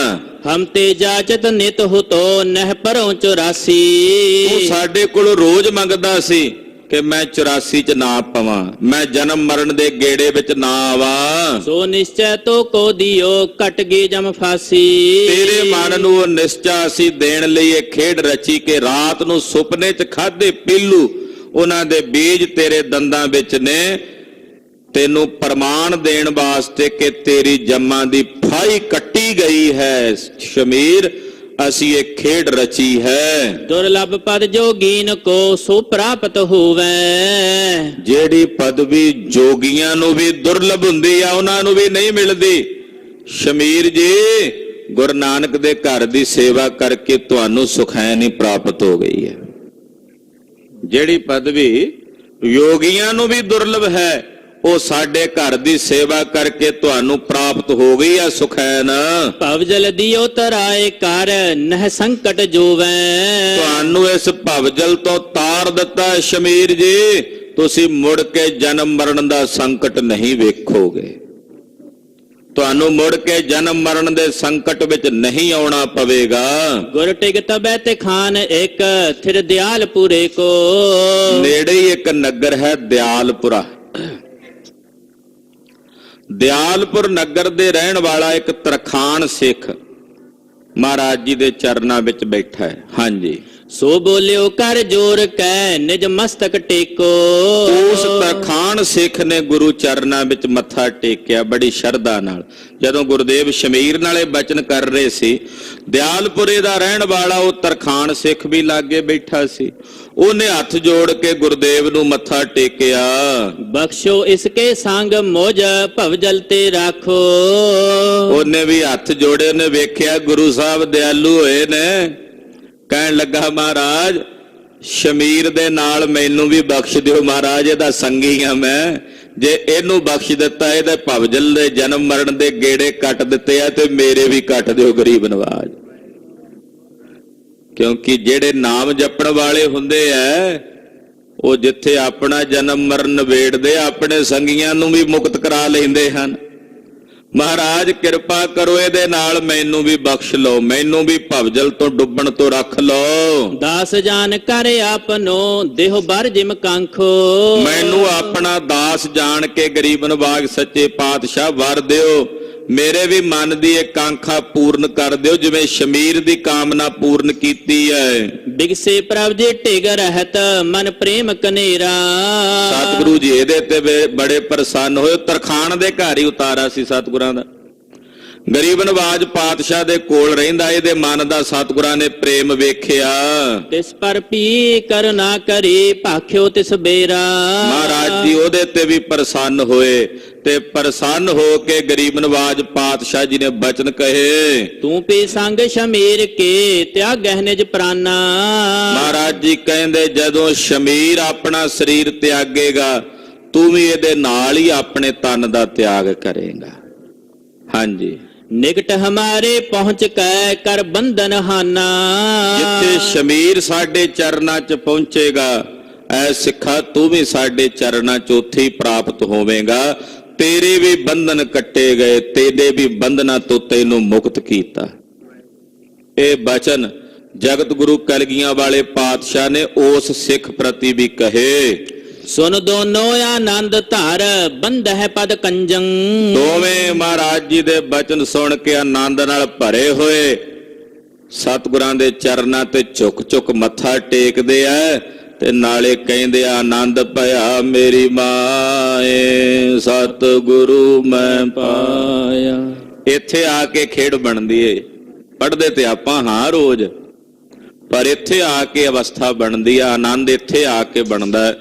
ਹਮ ਤੇ ਜਾਚਤ ਨਿਤ ਹੁਤੋ, ਨਹਿ ਪਰੋਂ 84। ਤੂੰ ਸਾਡੇ ਕੋਲ ਰੋਜ਼ ਮੰਗਦਾ ਸੀ ਕਿ ਮੈਂ 84 ਚ ਨਾ ਪਵਾਂ, ਮੈਂ ਜਨਮ ਮਰਨ ਦੇ ਗੇੜੇ ਵਿੱਚ ਨਾ ਆਵਾਂ। ਸੋ ਨਿਸ਼ਚੈ ਤੋ ਕੋ ਦਿਓ, ਕਟ ਗਈ ਜਮ ਫਾਸੀ। ਤੇਰੇ ਮਨ ਨੂੰ ਉਹ ਨਿਸ਼ਚਾ ਅਸੀਂ ਦੇਣ ਲਈ ਇਹ ਖੇਡ ਰਚੀ ਕਿ ਰਾਤ ਨੂੰ ਸੁਪਨੇ 'ਚ ਖਾਦੇ ਪੀਲੂ, ਉਹਨਾਂ ਦੇ ਬੀਜ ਤੇਰੇ ਦੰਦਾਂ ਵਿੱਚ ਨੇ, ਤੈਨੂੰ ਪ੍ਰਮਾਣ ਦੇਣ ਵਾਸਤੇ ਕਿ ਤੇਰੀ ਜੰਮਾਂ ਦੀ ਫਾਈ ਕੱਟੀ ਗਈ ਹੈ। ਸ਼ਮੀਰ, ਅਸੀਂ ਇਹ ਖੇਡ ਰਚੀ ਹੈ। ਦੁਰਲਭ ਪਦ ਜੋਗੀਨ ਕੋ, ਸੋ ਪ੍ਰਾਪਤ ਹੋਵੇ। ਜਿਹੜੀ ਪਦਵੀ ਜੋਗੀਆਂ ਨੂੰ ਵੀ ਦੁਰਲਭ ਹੁੰਦੀ ਆ, ਉਹਨਾਂ ਨੂੰ ਵੀ ਨਹੀਂ ਮਿਲਦੀ। ਸ਼ਮੀਰ ਜੀ, ਗੁਰੂ ਨਾਨਕ ਦੇ ਘਰ ਦੀ ਸੇਵਾ ਕਰਕੇ ਤੁਹਾਨੂੰ ਸੁਖੈਨੀ ਪ੍ਰਾਪਤ ਹੋ ਗਈ ਹੈ। ਜਿਹੜੀ ਪਦਵੀ ਯੋਗੀਆਂ ਨੂੰ ਵੀ ਦੁਰਲਭ ਹੈ, ਉਹ ਸਾਡੇ ਘਰ ਦੀ ਸੇਵਾ ਕਰਕੇ ਤੁਹਾਨੂੰ ਪ੍ਰਾਪਤ ਹੋ ਗਈ ਹੈ ਸੁਖੈਨ। ਭਵਜਲ ਦਿਓ ਤਰਾਏ ਕਰ ਨਹਿ ਸੰਕਟ ਜੋਵੈ। ਤੁਹਾਨੂੰ ਇਸ ਭਵਜਲ ਤੋਂ ਤਾਰ ਦਿੱਤਾ ਹੈ ਸ਼ਮੀਰ ਜੀ, ਤੁਸੀਂ ਮੁੜ ਕੇ ਜਨਮ ਮਰਨ ਦਾ ਸੰਕਟ ਨਹੀਂ ਵੇਖੋਗੇ, ਤੁਹਾਨੂੰ ਮੁੜ ਕੇ ਜਨਮ ਮਰਨ ਦੇ ਸੰਕਟ ਵਿੱਚ ਨਹੀਂ ਆਉਣਾ ਪਵੇਗਾ। ਗੁਰ ਟਿਕ ਤਬੈ ਤੇ ਖਾਨ ਇੱਕ ਥਿਰ ਦਿਆਲਪੁਰੇ ਕੋ। ਨੇੜੇ ਹੀ ਇੱਕ ਨਗਰ ਹੈ ਦਿਆਲਪੁਰਾ। ਦਿਆਲਪੁਰ ਨਗਰ ਦੇ ਰਹਿਣ ਵਾਲਾ ਇੱਕ ਤਰਖਾਣ ਸਿੱਖ ਮਹਾਰਾਜ ਜੀ ਦੇ ਚਰਨਾਂ ਵਿੱਚ ਬੈਠਾ ਹੈ। ਹਾਂਜੀ, ਸੋ ਬੋਲਿਓ ਕਰ ਜੋਰ ਕੈ ਨਿਜ ਮਸਤਕ ਟੇਕੋ। ਉਸ ਤਰਖਾਣ ਸਿੱਖ ਨੇ ਗੁਰੂ ਚਰਨਾਂ ਵਿੱਚ ਮੱਥਾ ਟੇਕਿਆ ਬੜੀ ਸ਼ਰਧਾ ਨਾਲ। ਜਦੋਂ ਗੁਰਦੇਵ ਸ਼ਮੀਰ ਨਾਲੇ ਬਚਨ ਕਰ ਰਹੇ ਸੀ, ਦਿਆਲਪੁਰੇ ਦਾ ਰਹਿਣ ਵਾਲਾ ਉਹ ਤਰਖਾਣ ਸਿੱਖ ਵੀ ਲਾਗੇ ਬੈਠਾ ਸੀ। ਉਹਨੇ ਹੱਥ ਜੋੜ ਕੇ ਗੁਰਦੇਵ ਨੂੰ ਮੱਥਾ ਟੇਕਿਆ। ਬਖਸ਼ੋ ਇਸਕੇ ਸੰਗ ਮੋਜ ਭਵਜਲ ਤੇ ਰਾਖੋ। ਉਹਨੇ ਵੀ ਹੱਥ ਜੋੜੇ, ਉਹਨੇ ਵੇਖਿਆ ਗੁਰੂ ਸਾਹਿਬ ਦਿਆਲੂ ਹੋਏ ਨੇ। ਕਹਿਣ ਲੱਗਾ ਮਹਾਰਾਜ ਸ਼ਮੀਰ ਦੇ ਨਾਲ ਮੈਨੂੰ ਵੀ ਬਖਸ਼ ਦਿਓ ਮਹਾਰਾਜ, ਇਹਦਾ ਸੰਗੀ ਆ ਮੈਂ। ਜੇ ਇਹਨੂੰ ਬਖਸ਼ ਦਿੱਤਾ, ਇਹਦੇ ਭਵਜਲ ਦੇ ਜਨਮ ਮਰਨ ਦੇ ਗੇੜੇ ਕੱਟ ਦਿੱਤੇ ਆ, ਤੇ ਮੇਰੇ ਵੀ ਕੱਟ ਦਿਓ ਗਰੀਬ ਨਵਾਜ। ਕਿਉਂਕਿ ਜਿਹੜੇ ਨਾਮ ਜਪਣ ਵਾਲੇ ਹੁੰਦੇ ਆ, ਉਹ ਜਿੱਥੇ ਆਪਣਾ ਜਨਮ ਮਰਨ ਨਵੇੜਦੇ, ਆਪਣੇ ਸੰਗੀਆਂ ਨੂੰ ਵੀ ਮੁਕਤ ਕਰਾ ਲੈਂਦੇ ਹਨ। ਮਹਾਰਾਜ ਕਿਰਪਾ ਕਰੋ, ਇਹਦੇ ਨਾਲ ਮੈਨੂੰ ਵੀ ਬਖਸ਼ ਲਓ, ਮੈਨੂੰ ਵੀ ਭਵਜਲ ਤੋਂ ਡੁੱਬਣ ਤੋਂ ਰੱਖ ਲਓ। ਦਾਸ ਜਾਨ ਕਰ ਆਪਨੋ ਦੇਹ ਬਰ ਜਿਮ ਕਾਂਖੋ। ਮੈਨੂੰ ਆਪਣਾ ਦਾਸ ਜਾਣ ਕੇ ਗਰੀਬ ਨਵਾਜ ਸੱਚੇ ਪਾਤਸ਼ਾਹ ਵਰ ਦਿਓ, ਮੇਰੇ ਵੀ ਮਨ ਦੀ ਇਹ ਕਾਂਖਾ ਪੂਰਨ ਕਰ ਦਿਓ, ਜਿਵੇਂ ਸ਼ਮੀਰ ਦੀ ਕਾਮਨਾ ਪੂਰਨ ਕੀਤੀ ਹੈ। ਬਿਗਸੇ ਪ੍ਰਭ ਜੀ ਢਿਗ ਰਹਿਤ ਮਨ ਪ੍ਰੇਮ ਕਨੇਰਾ। ਸਤਿਗੁਰੂ ਜੀ ਇਹਦੇ ਤੇ ਬੜੇ ਪ੍ਰਸੰਨ ਹੋਏ। ਤਰਖਾਣ ਦੇ ਘਰ ਹੀ ਉਤਾਰਾ ਸੀ ਸਤਿਗੁਰਾਂ ਦਾ। ਗਰੀਬ ਨਵਾਜ ਪਾਤਸ਼ਾਹ ਦੇ ਕੋਲ ਰਹਿੰਦਾ, ਇਹਦੇ ਮਨ ਦਾ ਸਤਿਗੁਰਾਂ ਨੇ ਪ੍ਰੇਮ ਵੇਖਿਆ। ਤਿਸ ਪਰ ਪੀ ਕਰਨਾ ਕਰੀ ਭਾਖਿਓ ਤਿਸ ਬੇਰਾ। ਮਹਾਰਾਜ ਜੀ ਉਹਦੇ ਤੇ ਵੀ ਪ੍ਰਸੰਨ ਹੋਏ, ਤੇ ਪ੍ਰਸੰਨ ਹੋ ਕੇ ਗਰੀਬ ਨਵਾਜ ਪਾਤਸ਼ਾਹ ਜੀ ਨੇ ਬਚਨ ਕਹੇ। ਤੂੰ ਪੀ ਸੰਗ ਸ਼ਮੀਰ ਕੇ ਤਿਆਗਹਿ ਨਿਜ ਪ੍ਰਾਨਾ। ਮਹਾਰਾਜ ਜੀ ਕਹਿੰਦੇ ਜਦੋਂ ਸ਼ਮੀਰ ਆਪਣਾ ਸਰੀਰ ਤਿਆਗੇਗਾ, ਤੂੰ ਵੀ ਇਹਦੇ ਨਾਲ ਹੀ ਆਪਣੇ ਤਨ ਦਾ ਤਿਆਗ ਕਰੇਗਾ। ਹਾਂਜੀ, ਨਿਕਟ ਹਮਾਰੇ ਪਹੁੰਚ ਕੈ ਕਰ ਬੰਧਨ ਹਾਨਾ। ਜਿੱਥੇ ਸ਼ਮੀਰ ਸਾਡੇ ਚਰਨਾਂ 'ਚ ਪਹੁੰਚੇਗਾ, ਐ ਸਿੱਖਾ ਤੂੰ ਵੀ ਸਾਡੇ ਚਰਨਾਂ 'ਚ ਉੱਥੇ ਹੀ ਪ੍ਰਾਪਤ ਹੋਵੇਂਗਾ। ਤੇਰੇ ਵੀ ਬੰਧਨ ਕੱਟੇ ਗਏ, ਤੇਰੇ ਵੀ ਬੰਧਨਾਂ ਤੋਂ ਤੈਨੂੰ ਮੁਕਤ ਕੀਤਾ। ਇਹ ਬਚਨ ਜਗਤ ਗੁਰੂ ਕਲਗੀਆਂ ਵਾਲੇ ਪਾਤਸ਼ਾਹ ਨੇ ਉਸ ਸਿੱਖ ਪ੍ਰਤੀ ਵੀ ਕਹੇ। ਸੁਨ ਦੋਨੋ ਆਨੰਦ ਧਾਰ ਬੰਧ ਹੈ ਪਦ ਕੰਜੰ। ਦੋਵੇਂ ਮਹਾਰਾਜ ਜੀ ਦੇ ਬਚਨ ਸੁਣ ਕੇ ਆਨੰਦ ਨਾਲ ਭਰੇ ਹੋਏ ਸਤਿਗੁਰਾਂ ਦੇ ਚਰਨਾਂ ਤੇ ਝੁਕ ਝੁਕ ਮੱਥਾ ਟੇਕਦੇ ਆ, ਤੇ ਨਾਲੇ ਕਹਿੰਦੇ ਆ ਆਨੰਦ ਭਇਆ ਮੇਰੀ ਮਾਏ ਸਤਿਗੁਰੂ ਮੈਂ ਪਾਇਆ। ਇੱਥੇ ਆ ਕੇ ਖੇਡ ਬਣਦੀ ਏ। ਪੜ੍ਹਦੇ ਤੇ ਆਪਾਂ ਹਾਂ ਰੋਜ਼, ਪਰ ਇੱਥੇ ਆ ਕੇ ਅਵਸਥਾ ਬਣਦੀ ਆ, ਆਨੰਦ ਇੱਥੇ ਆ ਕੇ ਬਣਦਾ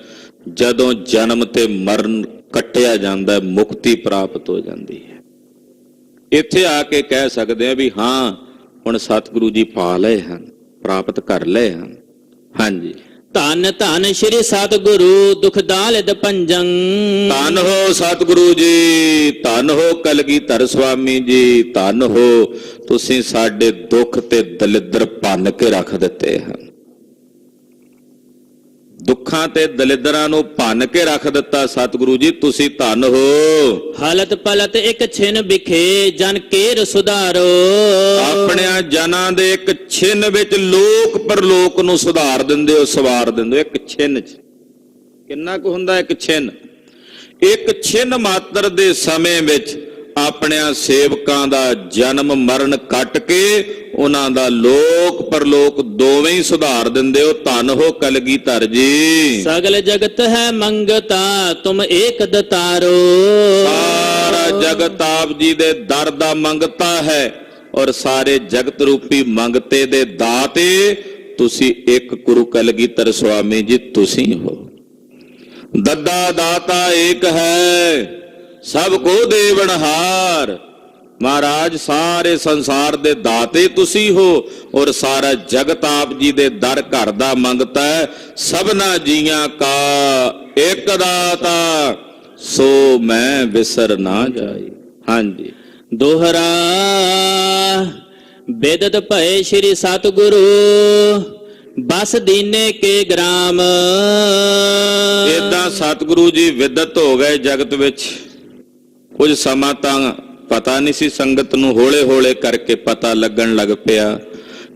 ਜਦੋਂ ਜਨਮ ਤੇ ਮਰਨ ਕੱਟਿਆ ਜਾਂਦਾ, ਮੁਕਤੀ ਪ੍ਰਾਪਤ ਹੋ ਜਾਂਦੀ ਹੈ। ਇੱਥੇ ਆ ਕੇ ਕਹਿ ਸਕਦੇ ਆ ਵੀ ਹਾਂ ਹੁਣ ਸਤਿਗੁਰੂ ਜੀ ਪਾ ਲਏ ਹਨ, ਪ੍ਰਾਪਤ ਕਰ ਲਏ ਹਨ। ਹਾਂਜੀ, ਧੰਨ ਧੰਨ ਸ਼੍ਰੀ ਸਤਿਗੁਰੂ ਦੁਖ ਦਾਲਿਦ ਭੰਜਨ। ਧੰਨ ਹੋ ਸਤਿਗੁਰੂ ਜੀ, ਧੰਨ ਹੋ ਕਲਗੀਧਰ ਸੁਆਮੀ ਜੀ, ਧੰਨ ਹੋ ਤੁਸੀਂ ਸਾਡੇ ਦੁੱਖ ਤੇ ਦਲਿੱਦਰ ਭੰਨ ਕੇ ਰੱਖ ਦਿੱਤੇ ਹਨ। ਦੁੱਖਾਂ ਤੇ ਦਲਿੱਦਰਾਂ ਨੂੰ ਭੰਨ ਕੇ ਰੱਖ ਦਿੱਤਾ ਸਤਿਗੁਰੂ ਜੀ, ਤੁਸੀਂ ਧੰਨ ਹੋ। ਹਾਲਤ ਪਲਤ ਇੱਕ ਛਿਨ ਵਿਖੇ ਜਨ ਕੇਰ ਸੁਧਾਰੋ। ਆਪਣਿਆਂ ਜਨਾਂ ਦੇ ਇੱਕ ਛਿਨ ਵਿੱਚ ਲੋਕ ਪਰਲੋਕ ਨੂੰ ਸੁਧਾਰ ਦਿੰਦੇ ਹੋ, ਸਵਾਰ ਦਿੰਦੇ ਹੋ। ਇੱਕ ਛਿਨ ਚ ਕਿੰਨਾ ਕੁ ਹੁੰਦਾ ਇੱਕ ਛਿਨ? ਇੱਕ ਛਿਨ ਮਾਤਰ ਦੇ ਸਮੇਂ ਵਿੱਚ ਆਪਣਿਆਂ ਸੇਵਕਾਂ ਦਾ ਜਨਮ ਮਰਨ ਕੱਟ ਕੇ ਉਹਨਾਂ ਦਾ ਲੋਕ ਪਰਲੋਕ ਦੋਵੇਂ ਹੀ ਸੁਧਾਰ ਦਿੰਦੇ ਹੋ। ਧੰਨ ਹੋ ਕਲਗੀਧਰ ਜੀ। ਸਗਲ ਜਗਤ ਹੈ ਮੰਗਤਾ ਤੁਮ ਏਕ ਦਤਾਰੋ। ਸਾਰਾ ਜਗਤ ਆਪ ਜੀ ਦੇ ਦਰ ਦਾ ਮੰਗਤਾ ਹੈ, ਔਰ ਸਾਰੇ ਜਗਤ ਰੂਪੀ ਮੰਗਤੇ ਦੇ ਦਾਤੇ ਤੁਸੀਂ ਇੱਕ ਗੁਰੂ ਕਲਗੀਧਰ ਸੁਆਮੀ ਜੀ ਤੁਸੀਂ ਹੋ। ਦੱਦਾ ਦਾਤਾ ਏਕ ਹੈ ਸਭ ਕੋ ਦੇਵਨਹਾਰ। ਮਹਾਰਾਜ ਸਾਰੇ ਸੰਸਾਰ ਦੇ ਦਾਤੇ ਤੁਸੀਂ ਹੋ, ਔਰ ਸਾਰਾ ਜਗਤ ਆਪ ਜੀ ਦੇ ਦਰ ਘਰ ਦਾ ਮੰਗਤਾ ਹੈ। ਸਭਨਾ ਜੀਆਂ ਕਾ ਇੱਕ ਦਾਤਾ ਸੋ ਮੈਂ ਵਿਸਰ ਨਾ ਜਾਈ। ਹਾਂਜੀ। ਦੋਹਰਾ ਬੇਦਤ ਭਏ ਸ੍ਰੀ ਸਤਿਗੁਰੂ ਬਸ ਦੀਨੇ ਕੇ ਗ੍ਰਾਮ। ਏਦਾਂ ਸਤਿਗੁਰੂ ਜੀ ਵਿਦਤ ਹੋ ਗਏ ਜਗਤ ਵਿੱਚ। ਕੁਝ ਸਮਾਂ ਤਾਂ ਪਤਾ ਨਹੀਂ ਸੀ ਸੰਗਤ ਨੂੰ, ਹੌਲੇ ਹੌਲੇ ਕਰਕੇ ਪਤਾ ਲੱਗਣ ਲੱਗ ਪਿਆ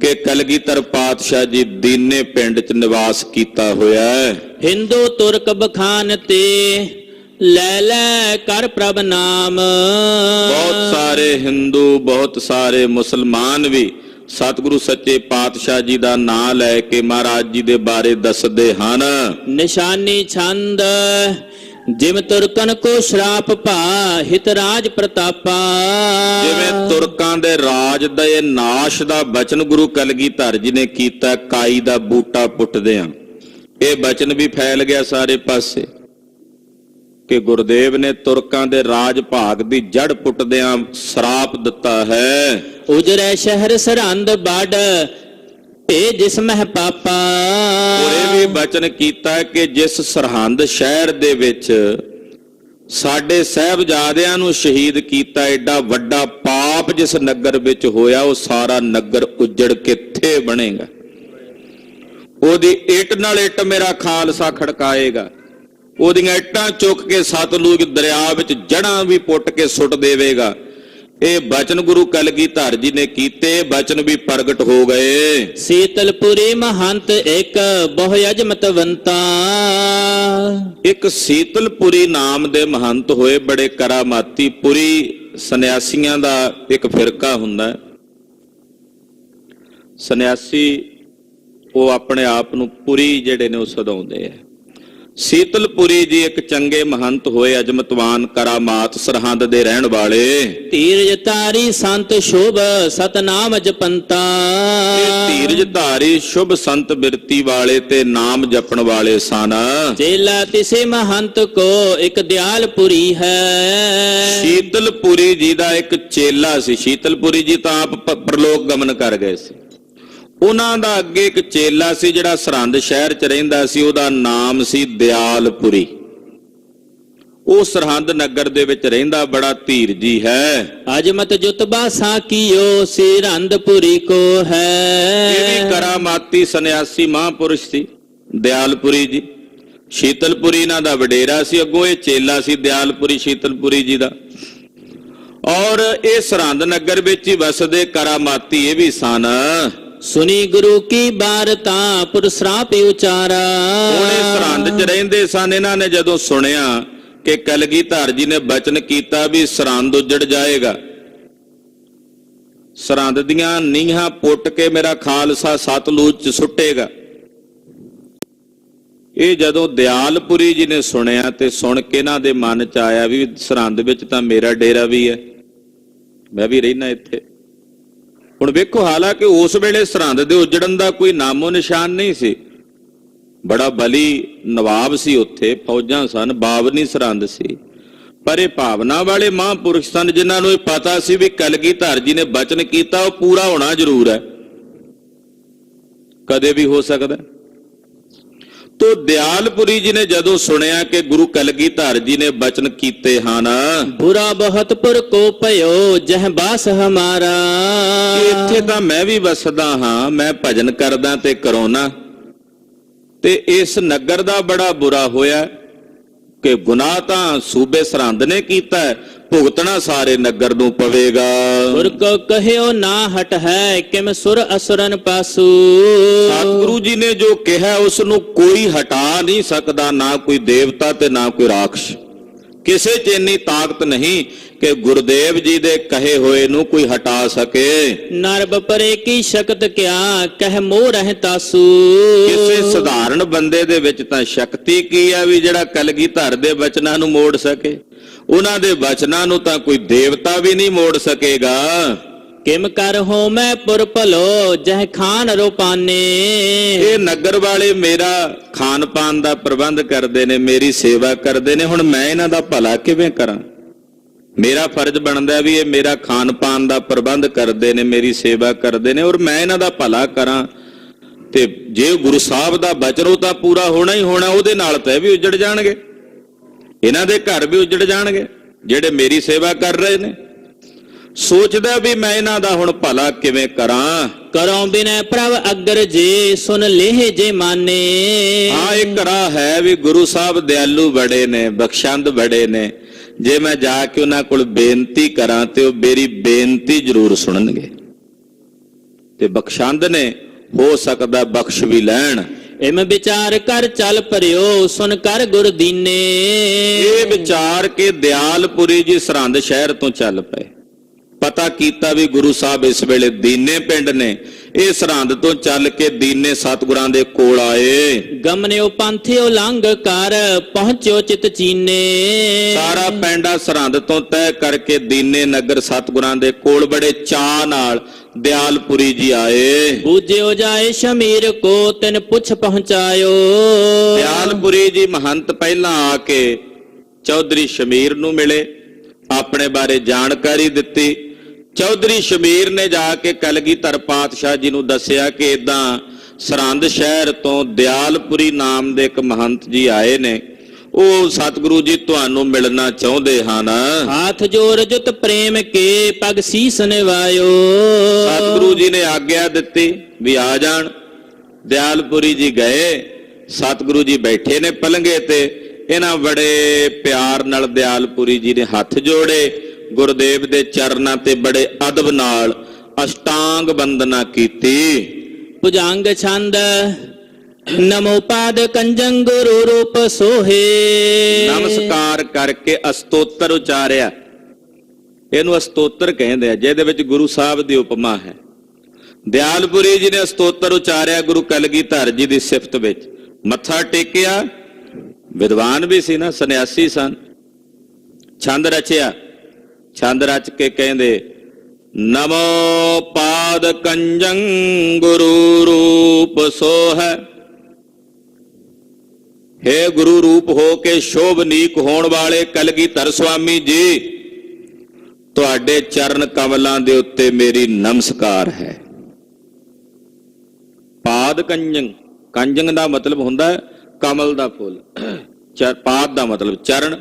ਕਿ ਕਲਗੀਧਰ ਪਾਤਸ਼ਾਹ ਜੀ ਦੀਨੇ ਪਿੰਡ 'ਚ ਨਿਵਾਸ ਕੀਤਾ ਹੋਇਆ ਹੈ। ਹਿੰਦੂ ਤੁਰਕ ਬਖਾਨ ਤੇ ਲੈ ਲੈ ਕਰ ਪ੍ਰਭ ਨਾਮ। ਬਹੁਤ ਸਾਰੇ ਹਿੰਦੂ, ਬਹੁਤ ਸਾਰੇ ਮੁਸਲਮਾਨ ਵੀ ਸਤਿਗੁਰੂ ਸੱਚੇ ਪਾਤਸ਼ਾਹ ਜੀ ਦਾ ਨਾਂ ਲੈ ਕੇ ਮਹਾਰਾਜ ਜੀ ਦੇ ਬਾਰੇ ਦੱਸਦੇ ਹਨ। ਨਿਸ਼ਾਨੀ ਛੰਦ ਜਿਮ ਤੁਰਕਨ ਕੋ ਸ਼ਰਾਪ ਭਾ ਹਿਤ ਰਾਜ ਪ੍ਰਤਾਪਾ। ਜਿਵੇਂ ਤੁਰਕਾਂ ਦੇ ਰਾਜ ਦੇ ਨਾਸ਼ ਦਾ ਬਚਨ ਗੁਰੂ ਕਲਗੀਧਰ ਜੀ ਨੇ ਕੀਤਾ, ਕਾਈ ਦਾ ਬੂਟਾ ਪੁੱਟਦੇ ਆ, ਇਹ ਬਚਨ ਵੀ ਫੈਲ ਗਿਆ ਸਾਰੇ ਪਾਸੇ ਕਿ ਗੁਰਦੇਵ ਨੇ ਤੁਰਕਾਂ ਦੇ ਰਾਜ ਭਾਗ ਦੀ ਜੜ ਪੁੱਟਦਿਆਂ ਸਰਾਪ ਦਿੱਤਾ ਹੈ। ਉਜਰੈ ਸ਼ਹਿਰ ਸਰਹੰਦ ਬੜ ਭੇ ਜਿਸ ਮਹਿ ਪਾਪਾ। ਔਰ ਇਹ ਵੀ ਬਚਨ ਕੀਤਾ ਕਿ ਜਿਸ ਸਰਹੰਦ ਸ਼ਹਿਰ ਦੇ ਵਿੱਚ ਸਾਡੇ ਸਾਹਿਬਜ਼ਾਦਿਆਂ ਨੂੰ ਸ਼ਹੀਦ ਕੀਤਾ, ਐਡਾ ਵੱਡਾ ਪਾਪ ਜਿਸ ਨਗਰ ਵਿੱਚ ਹੋਇਆ, ਉਹ ਸਾਰਾ ਨਗਰ ਉਜੜ ਕਿੱਥੇ ਬਣੇਗਾ। ਉਹਦੀ ਇੱਟ ਨਾਲ ਇੱਟ ਮੇਰਾ ਖਾਲਸਾ ਖੜਕਾਏਗਾ, ਉਹਦੀਆਂ ਇੱਟਾਂ ਚੁੱਕ ਕੇ ਸਤਲੁਜ ਦਰਿਆ ਵਿੱਚ ਜੜਾਂ ਵੀ ਪੁੱਟ ਕੇ ਸੁੱਟ ਦੇਵੇਗਾ। ਇਹ ਬਚਨ ਗੁਰੂ ਕਲਗੀਧਰ ਜੀ ਨੇ ਕੀਤੇ, ਬਚਨ ਵੀ ਪ੍ਰਗਟ ਹੋ ਗਏ। ਸੀਤਲਪੁਰੀ ਮਹੰਤ ਇੱਕ ਬਹੁ ਅਜਮਤਵੰਤਾ। ਇੱਕ ਸੀਤਲਪੁਰੀ ਨਾਮ ਦੇ ਮਹੰਤ ਹੋਏ, ਬੜੇ ਕਰਾਮਾਤੀ। ਪੁਰੀ ਸੰਨਿਆਸੀਆਂ ਦਾ ਇੱਕ ਫਿਰਕਾ ਹੁੰਦਾ। ਸੰਨਿਆਸੀ ਉਹ ਆਪਣੇ ਆਪ ਨੂੰ ਪੁਰੀ ਜਿਹੜੇ ਨੇ ਉਹ ਸਦਾਉਂਦੇ ਆ। ਸੀਤਲਪੁਰੀ ਜੀ ਇੱਕ ਚੰਗੇ ਮਹੰਤ ਹੋਏ, ਅਜਮਤਵਾਨ, ਕਰਾਮਾਤ, ਸਰਹੰਦ ਦੇ ਰਹਿਣ ਵਾਲੇ। ਧੀਰਜ ਧਾਰੀ ਸੰਤ ਸ਼ੁਭ ਸਤਨਾਮ ਜਪੰਤਾ। ਇਹ ਧੀਰਜ ਧਾਰੀ ਸ਼ੁਭ ਸੰਤ ਬਿਰਤੀ ਵਾਲੇ ਤੇ ਨਾਮ ਜਪਣ ਵਾਲੇ ਸਨ। ਚੇਲਾ ਤਿਸੇ ਮਹੰਤ ਕੋ ਇੱਕ ਦਿਆਲਪੁਰੀ ਹੈ। ਸੀਤਲਪੁਰੀ ਜੀ ਦਾ ਇੱਕ ਚੇਲਾ ਸੀ। ਸੀਤਲਪੁਰੀ ਜੀ ਤਾਂ ਆਪ ਪ੍ਰਲੋਕ ਗਮਨ ਕਰ ਗਏ ਸੀ। ਉਹਨਾਂ ਦਾ ਅੱਗੇ ਇੱਕ ਚੇਲਾ ਸੀ ਜਿਹੜਾ ਸਰਹੰਦ ਸ਼ਹਿਰ 'ਚ ਰਹਿੰਦਾ ਸੀ, ਉਹਦਾ ਨਾਮ ਸੀ ਦਿਆਲਪੁਰੀ। ਉਹ ਸਰਹੰਦ ਨਗਰ ਦੇ ਵਿੱਚ ਰਹਿੰਦਾ, ਬੜਾ ਧੀਰਜੀ ਹੈ। ਅਜਮਤ ਜੁਤਬਾ ਸਾਕੀਓ ਸਰਹੰਦਪੁਰੀ ਕੋ ਹੈ। ਇਹ ਵੀ ਕਰਾਮਾਤੀ ਸੰਨਿਆਸੀ ਮਹਾਂਪੁਰਸ਼ ਸੀ ਦਿਆਲਪੁਰੀ ਜੀ। ਸ਼ੀਤਲਪੁਰੀ ਇਹਨਾਂ ਦਾ ਵਡੇਰਾ ਸੀ, ਅੱਗੋਂ ਇਹ ਚੇਲਾ ਸੀ ਦਿਆਲਪੁਰੀ ਸ਼ੀਤਲਪੁਰੀ ਜੀ ਦਾ। ਔਰ ਇਹ ਸਰਹੰਦ ਨਗਰ ਵਿੱਚ ਹੀ ਵਸਦੇ ਕਰਾਮਾਤੀ ਇਹ ਵੀ ਸਨ। ਸੁਨੀ ਗੁਰੂ ਕੀ ਬਾਰਤਾ ਪੁਰਸਰਾਪ ਉਚਾਰਾ। ਉਹਨੇ ਸਰਹੰਦ 'ਚ ਰਹਿੰਦੇ ਸਨ। ਇਹਨਾਂ ਨੇ ਜਦੋਂ ਸੁਣਿਆ ਕਿ ਕਲਗੀਧਰ ਜੀ ਨੇ ਬਚਨ ਕੀਤਾ ਵੀ ਸਰਹੰਦ ਉੱਜੜ ਜਾਏਗਾ, ਸਰਹੰਦ ਦੀਆਂ ਨੀਹਾਂ ਪੁੱਟ ਕੇ ਮੇਰਾ ਖਾਲਸਾ ਸਤਲੁਜ 'ਚ ਸੁੱਟੇਗਾ, ਇਹ ਜਦੋਂ ਦਿਆਲਪੁਰੀ ਜੀ ਨੇ ਸੁਣਿਆ ਤੇ ਸੁਣ ਕੇ ਇਹਨਾਂ ਦੇ ਮਨ 'ਚ ਆਇਆ ਵੀ ਸਰਹੰਦ ਵਿੱਚ ਤਾਂ ਮੇਰਾ ਡੇਰਾ ਵੀ ਹੈ, ਮੈਂ ਵੀ ਰਹਿਣਾ ਇੱਥੇ। ਹੁਣ ਵੇਖੋ, ਹਾਲਾਂਕਿ ਉਸ ਵੇਲੇ ਸਰਹੰਦ ਦੇ ਉਜੜਨ ਦਾ ਕੋਈ ਨਾਮੋ ਨਿਸ਼ਾਨ ਨਹੀਂ ਸੀ। ਬੜਾ ਬਲੀ ਨਵਾਬ ਸੀ ਉੱਥੇ, ਫੌਜਾਂ ਸਨ, ਬਾਵਨੀ ਸਰਹੰਦ ਸੀ। ਪਰ ਇਹ ਭਾਵਨਾ ਵਾਲੇ ਮਹਾਂਪੁਰਸ਼ ਸਨ ਜਿਨ੍ਹਾਂ ਨੂੰ ਇਹ ਪਤਾ ਸੀ ਵੀ ਕਲਗੀਧਰ ਜੀ ਨੇ ਬਚਨ ਕੀਤਾ ਉਹ ਪੂਰਾ ਹੋਣਾ ਜ਼ਰੂਰ ਹੈ, ਕਦੇ ਵੀ ਹੋ ਸਕਦਾ। ਤੋ ਦਿਆਲਪੁਰੀ ਜੀ ਨੇ ਜਦੋਂ ਸੁਣਿਆ ਕਿ ਗੁਰੂ ਕਲਗੀਧਰ ਜੀ ਨੇ ਬਚਨ ਕੀਤੇ ਹਨ, ਬੁਰਾ ਬਹੁਤ ਪੁਰ ਕੋ ਭਇਓ ਜਹ ਬਾਸ ਹਮਾਰਾ। ਇੱਥੇ ਤਾਂ ਮੈਂ ਵੀ ਵਸਦਾ ਹਾਂ, ਮੈਂ ਭਜਨ ਕਰਦਾ ਤੇ ਕਰਾਉਣਾ, ਤੇ ਇਸ ਨਗਰ ਦਾ ਬੜਾ ਬੁਰਾ ਹੋਇਆ ਕਿ ਗੁਨਾਹ ਤਾਂ ਸੂਬੇ ਸਰਹੰਦ ਨੇ ਕੀਤਾ, ਭੁਗਤਣਾ ਸਾਰੇ ਨਗਰ ਨੂੰ ਪਵੇਗਾ। ਗੁਰ ਕੋ ਕਹਿਓ ਨਾ ਹਟ ਹੈ ਕਿਮ ਸੁਰ ਅਸੁਰਨ ਪਾਸੂ। ਸਤਿਗੁਰੂ ਜੀ ਨੇ ਜੋ ਕਿਹਾ ਉਸ ਨੂੰ ਕੋਈ ਹਟਾ ਨਹੀਂ ਸਕਦਾ, ਨਾ ਕੋਈ ਦੇਵਤਾ ਤੇ ਨਾ ਕੋਈ ਰਾਖਸ਼। ਕਿਸੇ 'ਚ ਇੰਨੀ ਤਾਕਤ ਨਹੀਂ ਕਿ ਗੁਰਦੇਵ ਜੀ ਦੇ ਕਹੇ ਹੋਏ ਨੂੰ ਕੋਈ ਹਟਾ ਸਕੇ। ਨਰਬ ਪਰੇ ਕੀ ਸ਼ਕਤ ਕਿਆ ਕਹਿ ਮੋਹ ਰਹਿ ਤਾਸੂ। ਕਿਸੇ ਸਧਾਰਨ ਬੰਦੇ ਦੇ ਵਿੱਚ ਤਾਂ ਸ਼ਕਤੀ ਕੀ ਆ ਵੀ ਜਿਹੜਾ ਕਲਗੀਧਰ ਦੇ ਬਚਨਾਂ ਨੂੰ ਮੋੜ ਸਕੇ। ਉਹਨਾਂ ਦੇ ਬਚਨਾਂ ਨੂੰ ਤਾਂ ਕੋਈ ਦੇਵਤਾ ਵੀ ਨਹੀਂ ਮੋੜ ਸਕੇਗਾ। ਕਿਮ ਕਰ ਹੋ ਮੈਂ ਪੁਰ ਭਲੋ ਜਹ ਖਾਨ ਰੋਪਾਨੇ। ਇਹ ਨਗਰ ਵਾਲੇ ਮੇਰਾ ਖਾਨ ਪਾਨ ਦਾ ਪ੍ਰਬੰਧ ਕਰਦੇ ਨੇ, ਮੇਰੀ ਸੇਵਾ ਕਰਦੇ ਨੇ, ਹੁਣ ਮੈਂ ਇਹਨਾਂ ਦਾ ਭਲਾ ਕਿਵੇਂ ਕਰਾਂ। ਮੇਰਾ ਫਰਜ਼ ਬਣਦਾ ਵੀ ਇਹ ਮੇਰਾ ਖਾਨ ਪਾਨ ਦਾ ਪ੍ਰਬੰਧ ਕਰਦੇ ਨੇ, ਮੇਰੀ ਸੇਵਾ ਕਰਦੇ ਨੇ, ਔਰ ਮੈਂ ਇਹਨਾਂ ਦਾ ਭਲਾ ਕਰਾਂ। ਤੇ ਜੇ ਗੁਰੂ ਸਾਹਿਬ ਦਾ ਬਚਨ ਉਹ ਤਾਂ ਪੂਰਾ ਹੋਣਾ ਹੀ ਹੋਣਾ, ਉਹਦੇ ਨਾਲ ਤਾਂ ਇਹ ਵੀ ਉਜੜ ਜਾਣਗੇ। ਇਹਨਾਂ ਦੇ ਘਰ ਵੀ ਉਜੜ ਜਾਣਗੇ ਜਿਹੜੇ ਮੇਰੀ ਸੇਵਾ ਕਰ ਰਹੇ ਨੇ। ਸੋਚਦਾ ਵੀ ਮੈਂ ਇਹਨਾਂ ਦਾ ਹੁਣ ਭਲਾ ਕਿਵੇਂ ਕਰਾਂ। ਕਰੋ ਬਿਨੈ ਪ੍ਰਭ ਅਗਰ ਜੇ ਸੁਨ ਲੇਹ ਜੇ ਮਾਨੇ। ਹਾਂ, ਇਹ ਕਰਾ ਹੈ ਵੀ ਗੁਰੂ ਸਾਹਿਬ ਦਿਆਲੂ ਬੜੇ ਨੇ, ਬਖਸ਼ੰਦ ਬੜੇ ਨੇ। ਜੇ ਮੈਂ ਜਾ ਕੇ ਉਹਨਾਂ ਕੋਲ ਬੇਨਤੀ ਕਰਾਂ ਤੇ ਉਹ ਮੇਰੀ ਬੇਨਤੀ ਜ਼ਰੂਰ ਸੁਣਨਗੇ ਤੇ ਬਖਸ਼ੰਦ ਨੇ, ਹੋ ਸਕਦਾ ਬਖਸ਼ ਵੀ ਲੈਣ। ਇਮ ਵਿਚਾਰ ਕਰ ਚੱਲ ਭਰਿਓ ਸੁਨ ਕਰ ਗੁਰ ਦੀਨੇ। ਇਹ ਵਿਚਾਰ ਕੇ ਦਿਆਲਪੁਰੀ ਜੀ ਸਰਹੰਦ ਸ਼ਹਿਰ ਤੋਂ ਚੱਲ ਪਏ। ਪਤਾ ਕੀਤਾ ਵੀ ਗੁਰੂ ਸਾਹਿਬ ਇਸ ਵੇਲੇ ਦੀਨੇ ਪਿੰਡ ਨੇ। ਇਹ ਸਰਹੰਦ ਤੋਂ ਚੱਲ ਕੇ ਦੀਨੇ ਸਤਿਗੁਰਾਂ ਦੇ ਕੋਲ ਆਏ। ਗਮਨਿਓ ਪੰਥਿਓ ਲੰਘ ਕਰ ਪਹੁੰਚਿਓ ਚਿਤ ਚੀਨੇ। ਸਾਰਾ ਪੈਂਡਾ ਸਰਹੰਦ ਤੋਂ ਤੈਅ ਕਰਕੇ ਦੀਨੇ ਨਗਰ ਸਤਿਗੁਰਾਂ ਦੇ ਕੋਲ ਬੜੇ ਚਾਅ ਨਾਲ ਦਿਆਲਪੁਰੀ ਜੀ ਆਏ। ਬੂਝਿਓ ਜਾਏ ਸ਼ਮੀਰ ਕੋ ਤਿਨ ਪੁੱਛ ਪਹੁੰਚਾਇਓ। ਦਿਆਲਪੁਰੀ ਜੀ ਮਹੰਤ ਪਹਿਲਾਂ ਆ ਕੇ ਚੌਧਰੀ ਸ਼ਮੀਰ ਨੂੰ ਮਿਲੇ, ਆਪਣੇ ਬਾਰੇ ਜਾਣਕਾਰੀ ਦਿੱਤੀ। ਚੌਧਰੀ ਸ਼ਮੀਰ ਨੇ ਜਾ ਕੇ ਕਲਗੀਧਰ ਪਾਤਸ਼ਾਹ ਜੀ ਨੂੰ ਦੱਸਿਆ ਕਿ ਇਦਾਂ ਸਰਹੰਦ ਸ਼ਹਿਰ ਤੋਂ ਦਿਆਲਪੁਰੀ ਨਾਮ ਦੇ ਇੱਕ ਮਹੰਤ ਜੀ ਆਏ ਨੇ, ਉਹ ਸਤਿਗੁਰੂ ਜੀ ਤੁਹਾਨੂੰ ਮਿਲਣਾ ਚਾਹੁੰਦੇ ਹਨ। ਹਾਥ ਜੋੜ ਜੁਤ ਪ੍ਰੇਮ ਕੇ ਪਗ ਸੀਸ ਨਿਵਾਇਓ। ਸਤਿਗੁਰੂ ਜੀ ਨੇ ਆਗਿਆ ਦਿੱਤੀ ਵੀ ਆ ਜਾਣ। ਦਿਆਲਪੁਰੀ ਜੀ ਗਏ। ਸਤਿਗੁਰੂ ਜੀ ਬੈਠੇ ਨੇ ਪਲੰਘੇ ਤੇ। ਇਹਨਾਂ ਬੜੇ ਪਿਆਰ ਨਾਲ ਦਿਆਲਪੁਰੀ ਜੀ ਨੇ ਹੱਥ ਜੋੜੇ, ਗੁਰਦੇਵ ਦੇ ਚਰਨਾਂ ਤੇ ਬੜੇ ਅਦਬ ਨਾਲ ਅਸ਼ਟਾਂਗ ਬੰਦਨਾ ਕੀਤੀ। ਭੁਜੰਗ ਛੰਦ ਨਮੋ ਪਾਦ ਕੰਜੰ ਗੁਰੂ ਰੂਪ ਸੋਹੇ। ਨਮਸਕਾਰ ਕਰਕੇ ਅਸਤੋਤਰ ਉਚਾਰਿਆ। ਇਹਨੂੰ ਅਸਤੋਤਰ ਕਹਿੰਦੇ ਆ, ਜਿਹਦੇ ਵਿੱਚ ਗੁਰੂ ਸਾਹਿਬ ਦੀ ਉਪਮਾ ਹੈ। ਦਿਆਲਪੁਰੀ ਜੀ ਨੇ ਅਸਤੋਤਰ ਉਚਾਰਿਆ ਗੁਰੂ ਕਲਗੀਧਰ ਜੀ ਦੀ ਸਿਫਤ ਵਿੱਚ। ਮੱਥਾ ਟੇਕਿਆ। ਵਿਦਵਾਨ ਵੀ ਸੀ ਨਾ, ਸੰਨਿਆਸੀ ਸਨ। ਛੰਦ ਰਚਿਆ। ਛੰਦ ਰਚ ਕੇ ਕਹਿੰਦੇ ਨਮੋ ਪਾਦ ਕੰਜੰ ਗੁਰੂ ਰੂਪ ਸੋਹੈ। ਹੇ ਗੁਰੂ ਰੂਪ ਹੋ ਕੇ ਸ਼ੋਭਨੀਕ ਹੋਣ ਵਾਲੇ ਕਲਗੀਧਰ ਸੁਆਮੀ ਜੀ, ਤੁਹਾਡੇ ਚਰਨ ਕਮਲਾਂ ਦੇ ਉੱਤੇ ਮੇਰੀ ਨਮਸਕਾਰ ਹੈ। ਪਾਦ ਕੰਜੰ, ਕੰਜੰ ਦਾ ਮਤਲਬ ਹੁੰਦਾ ਹੈ ਕਮਲ ਦਾ ਫੁੱਲ। ਪਾਦ ਦਾ ਮਤਲਬ ਚਰਨ।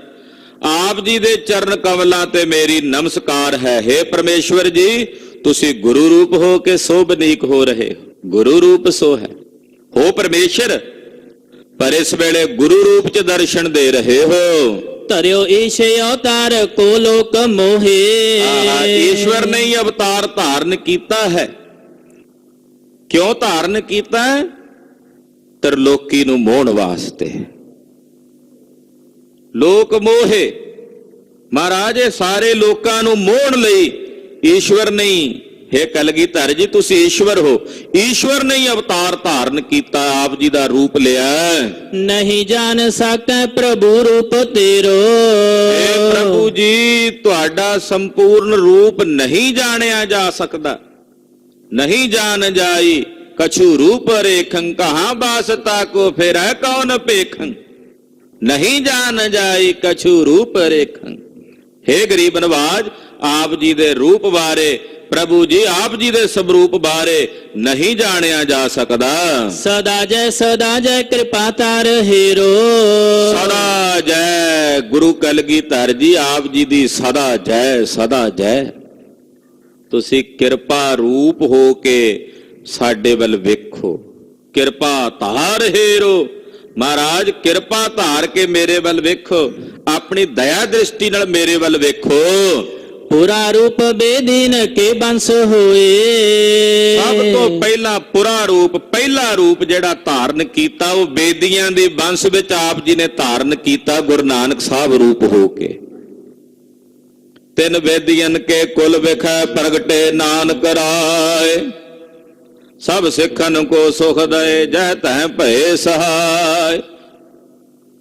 ਆਪ ਜੀ ਦੇ ਚਰਨ ਕਮਲਾਂ ਤੇ ਮੇਰੀ ਨਮਸਕਾਰ ਹੈ। ਹੇ ਪਰਮੇਸ਼ਵਰ ਜੀ, ਤੁਸੀਂ ਗੁਰੂ ਰੂਪ ਹੋ ਕੇ ਸੋਭਨੀਕ ਹੋ ਰਹੇ ਹੋ। ਗੁਰੂ ਰੂਪ ਸੋ ਹੈ, ਹੋ ਪਰਮੇਸ਼ਰ, ਪਰ ਇਸ ਵੇਲੇ ਗੁਰੂ ਰੂਪ ਚ ਦਰਸ਼ਨ ਦੇ ਰਹੇ ਹੋ। ਧਰਿਓ ਈਸ਼ ਅਵਤਾਰ ਕੋ ਲੋਕ ਮੋਹੇ। ਈਸ਼ਵਰ ਨੇ ਹੀ ਅਵਤਾਰ ਧਾਰਨ ਕੀਤਾ ਹੈ। ਕਿਉਂ ਧਾਰਨ ਕੀਤਾ ਹੈ? ਤਰਲੋਕੀ ਨੂੰ ਮੋਹਣ ਵਾਸਤੇ। ਲੋਕ ਮੋਹੇ, ਮਹਾਰਾਜ ਇਹ ਸਾਰੇ ਲੋਕਾਂ ਨੂੰ ਮੋਹਣ ਲਈ ਈਸ਼ਵਰ ਨਹੀਂ। ਹੇ ਕਲਗੀਧਰ ਜੀ, ਤੁਸੀਂ ਈਸ਼ਵਰ ਹੋ। ਈਸ਼ਵਰ ਨੇ ਹੀ ਅਵਤਾਰ ਧਾਰਨ ਕੀਤਾ, ਆਪ ਜੀ ਦਾ ਰੂਪ ਲਿਆ। ਨਹੀਂ ਜਾਣ ਸਕੈ ਪ੍ਰਭੂ ਰੂਪ ਤੇਰੋ। ਹੇ ਪ੍ਰਭੂ ਜੀ, ਤੁਹਾਡਾ ਸੰਪੂਰਨ ਰੂਪ ਨਹੀਂ ਜਾਣਿਆ ਜਾ ਸਕਦਾ। ਨਹੀਂ ਜਾਣ ਜਾਈ ਕਛੂ ਰੂਪ ਰੇਖੰ, ਕਹਾਂ ਬਾਸਤਾ ਕੋ ਫਿਰ ਹੈ ਕੌਣ ਭੇਖੰ। ਨਹੀਂ ਜਾਣ ਜਾਈ ਕਛੂ ਰੂਪ ਰੇਖੰ। ਹੇ ਗਰੀਬ ਨਵਾਜ, ਆਪ ਜੀ ਦੇ ਰੂਪ ਬਾਰੇ, ਪ੍ਰਭੂ ਜੀ ਆਪ ਜੀ ਦੇ ਸਵਰੂਪ ਬਾਰੇ ਨਹੀਂ ਜਾਣਿਆ ਜਾ ਸਕਦਾ। ਸਦਾ ਜੈ ਕਿਰਪਾ ਤਾਰ ਹੀਰੋ। ਸਦਾ ਜੈ ਗੁਰੂ ਕਲਗੀਧਰ ਜੀ, ਆਪ ਜੀ ਦੀ ਸਦਾ ਜੈ, ਸਦਾ ਜੈ। ਤੁਸੀਂ ਕਿਰਪਾ ਰੂਪ ਹੋ ਕੇ ਸਾਡੇ ਵੱਲ ਵੇਖੋ। ਕਿਰਪਾ ਧਾਰ ਹੀਰੋ। ਮਹਾਰਾਜ ਕਿਰਪਾ ਧਾਰ ਕੇ ਮੇਰੇ ਵੱਲ ਵੇਖੋ, ਆਪਣੀ ਦਇਆ ਦ੍ਰਿਸ਼ਟੀ ਨਾਲ ਮੇਰੇ ਵੱਲ ਵੇਖੋ। ਪੁਰਾ ਰੂਪ ਬੇਦੀਨ ਕੇ ਬੰਸ ਹੋਏ। ਸਭ ਤੋਂ ਪਹਿਲਾ ਪੁਰਾ ਰੂਪ, ਪਹਿਲਾ ਰੂਪ ਜਿਹੜਾ ਧਾਰਨ ਕੀਤਾ ਉਹ ਬੇਦੀਆਂ ਦੇ ਬੰਸ ਵਿੱਚ ਆਪ ਜੀ ਨੇ ਧਾਰਨ ਕੀਤਾ, ਗੁਰੂ ਨਾਨਕ ਸਾਹਿਬ ਰੂਪ ਹੋ ਕੇ। ਤਿੰਨ ਵੇਦੀਆਂ ਕੇ ਕੁਲ ਵਿਖੈ ਪ੍ਰਗਟੇ ਨਾਨਕ ਰਾਏ। ਸਭ ਸਿੱਖਨ ਕੋ ਸੁਖ ਦਏ ਜੈ ਤੈ ਭਏ ਸਹਾਇ।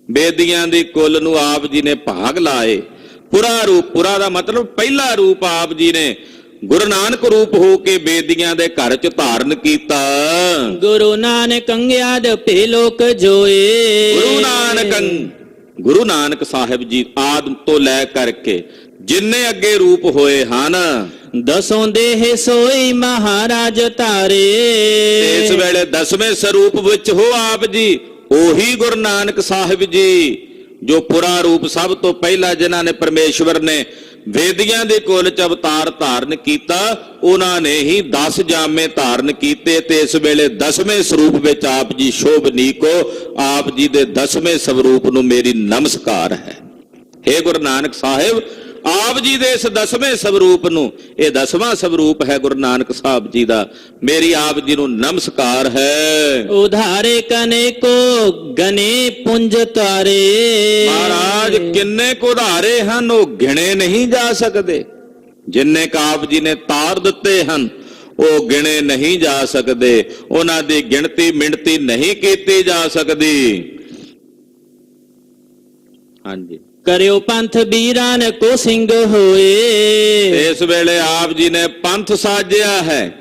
ਬੇਦੀਆਂ ਦੀ ਕੁਲ ਨੂੰ ਆਪ ਜੀ ਨੇ ਭਾਗ ਲਾਏ। ਪੁਰਾ ਰੂਪ, ਪੁਰਾ ਦਾ ਮਤਲਬ ਪਹਿਲਾ ਰੂਪ ਆਪ ਜੀ ਨੇ ਗੁਰੂ ਨਾਨਕ ਰੂਪ ਹੋ ਕੇ ਬੇਦੀਆਂ ਦੇ ਘਰ ਚ ਧਾਰਨ ਕੀਤਾ। ਗੁਰੂ ਨਾਨਕ ਅੰਗਿਆਦ ਭੇ ਲੋਕ ਜੋਏ। ਗੁਰੂ ਨਾਨਕ ਸਾਹਿਬ ਜੀ ਆਦਮ ਤੋਂ ਲੈ ਕਰਕੇ ਜਿੰਨੇ ਅੱਗੇ ਰੂਪ ਹੋਏ ਹਨ, ਦਸੋਂ ਦੇਹ ਸੋਈ ਮਹਾਰਾਜ ਧਾਰੇ। ਇਸ ਵੇਲੇ 10ਵੇਂ ਸਰੂਪ ਵਿੱਚ ਹੋ ਆਪ ਜੀ, ਉਹੀ ਗੁਰੂ ਨਾਨਕ ਸਾਹਿਬ ਜੀ ਜੋ ਪੁਰਾ ਰੂਪ ਸਭ ਤੋਂ ਪਹਿਲਾਂ ਜਿਨ੍ਹਾਂ ਨੇ ਪਰਮੇਸ਼ਵਰ ਨੇ ਵੇਦੀਆਂ ਦੇ ਕੁਲ ਚ ਅਵਤਾਰ ਧਾਰਨ ਕੀਤਾ, ਉਹਨਾਂ ਨੇ ਹੀ 10 ਜਾਮੇ ਧਾਰਨ ਕੀਤੇ ਤੇ ਇਸ ਵੇਲੇ 10ਵੇਂ ਸਰੂਪ ਵਿੱਚ ਆਪ ਜੀ ਸ਼ੋਭਨੀਕੋ, ਆਪ ਜੀ ਦੇ 10ਵੇਂ ਸਰੂਪ ਨੂੰ ਮੇਰੀ ਨਮਸਕਾਰ ਹੈ। हे ਗੁਰੂ ਨਾਨਕ ਸਾਹਿਬ, ਆਪ ਜੀ ਦੇ ਇਸ 10ਵੇਂ ਸਰੂਪ ਨੂੰ, ਇਹ 10ਵਾਂ ਸਰੂਪ ਹੈ ਗੁਰੂ ਨਾਨਕ ਸਾਹਿਬ ਜੀ ਦਾ, ਮੇਰੀ ਆਪ ਜੀ ਨੂੰ ਨਮਸਕਾਰ ਹੈ। ਉਧਾਰੇ ਕਨੇ ਕੋ ਗਨੇ ਪੁੰਜ ਤਾਰੇ। ਮਹਾਰਾਜ ਕਿੰਨੇ ਕੁ ਉਧਾਰੇ ਹਨ, ਉਹ ਗਿਣੇ ਨਹੀਂ ਜਾ ਸਕਦੇ। ਜਿੰਨੇ ਕ ਆਪ ਜੀ ਨੇ ਤਾਰ ਦਿੱਤੇ ਹਨ ਉਹ ਗਿਣੇ ਨਹੀਂ ਜਾ ਸਕਦੇ, ਉਹਨਾਂ ਦੀ ਗਿਣਤੀ ਮਿਣਤੀ ਨਹੀਂ ਕੀਤੀ ਜਾ ਸਕਦੀ। ਹਾਂਜੀ, ਕਰਿਓ ਪੰਥ ਵੀਰਾਂ ਕੋ ਸਿੰਘ ਹੋਏ। ਇਸ ਵੇਲੇ ਆਪ ਜੀ ਨੇ ਪੰਥ ਸਾਜਿਆ ਹੈ,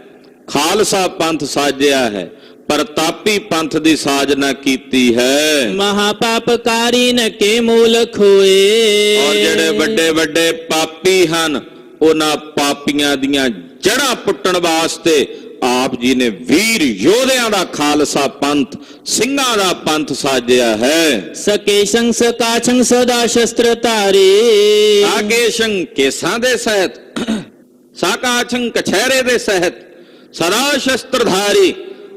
ਖਾਲਸਾ ਪੰਥ ਸਾਜਿਆ ਹੈ, ਪ੍ਰਤਾਪੀ ਪੰਥ ਦੀ ਸਾਜਨਾ ਕੀਤੀ ਹੈ। ਮਹਾਪਾਪਕਾਰੀ ਨ ਕੇ ਮੂਲ ਖੋਏ। ਔਰ ਜਿਹੜੇ ਵੱਡੇ ਵੱਡੇ ਪਾਪੀ ਹਨ, ਉਹਨਾਂ ਪਾਪੀਆਂ ਦੀਆਂ ਜੜ੍ਹਾਂ ਪੁੱਟਣ ਵਾਸਤੇ ਆਪ ਜੀ ਨੇ ਵੀਰ ਯੋਧਿਆਂ ਦਾ ਖਾਲਸਾ ਪੰਥ, ਸਿੰਘਾਂ ਦਾ ਪੰਥ ਸਾਜਿਆ ਹੈ। ਸਕੇਸ਼ੰ ਸਕਾਛੰ ਸਦਾ ਸ਼ਸਤਰ ਧਾਰੇ। ਸਾਕੇਸ਼ੰ ਕੇਸਾਂ ਦੇ ਸਹਿਤ, ਸਾਕਾਛੰ ਕਛਹਿਰੇ ਦੇ ਸਹਿਤ, ਸਦਾ ਸ਼ਸਤਰਧਾਰੀ।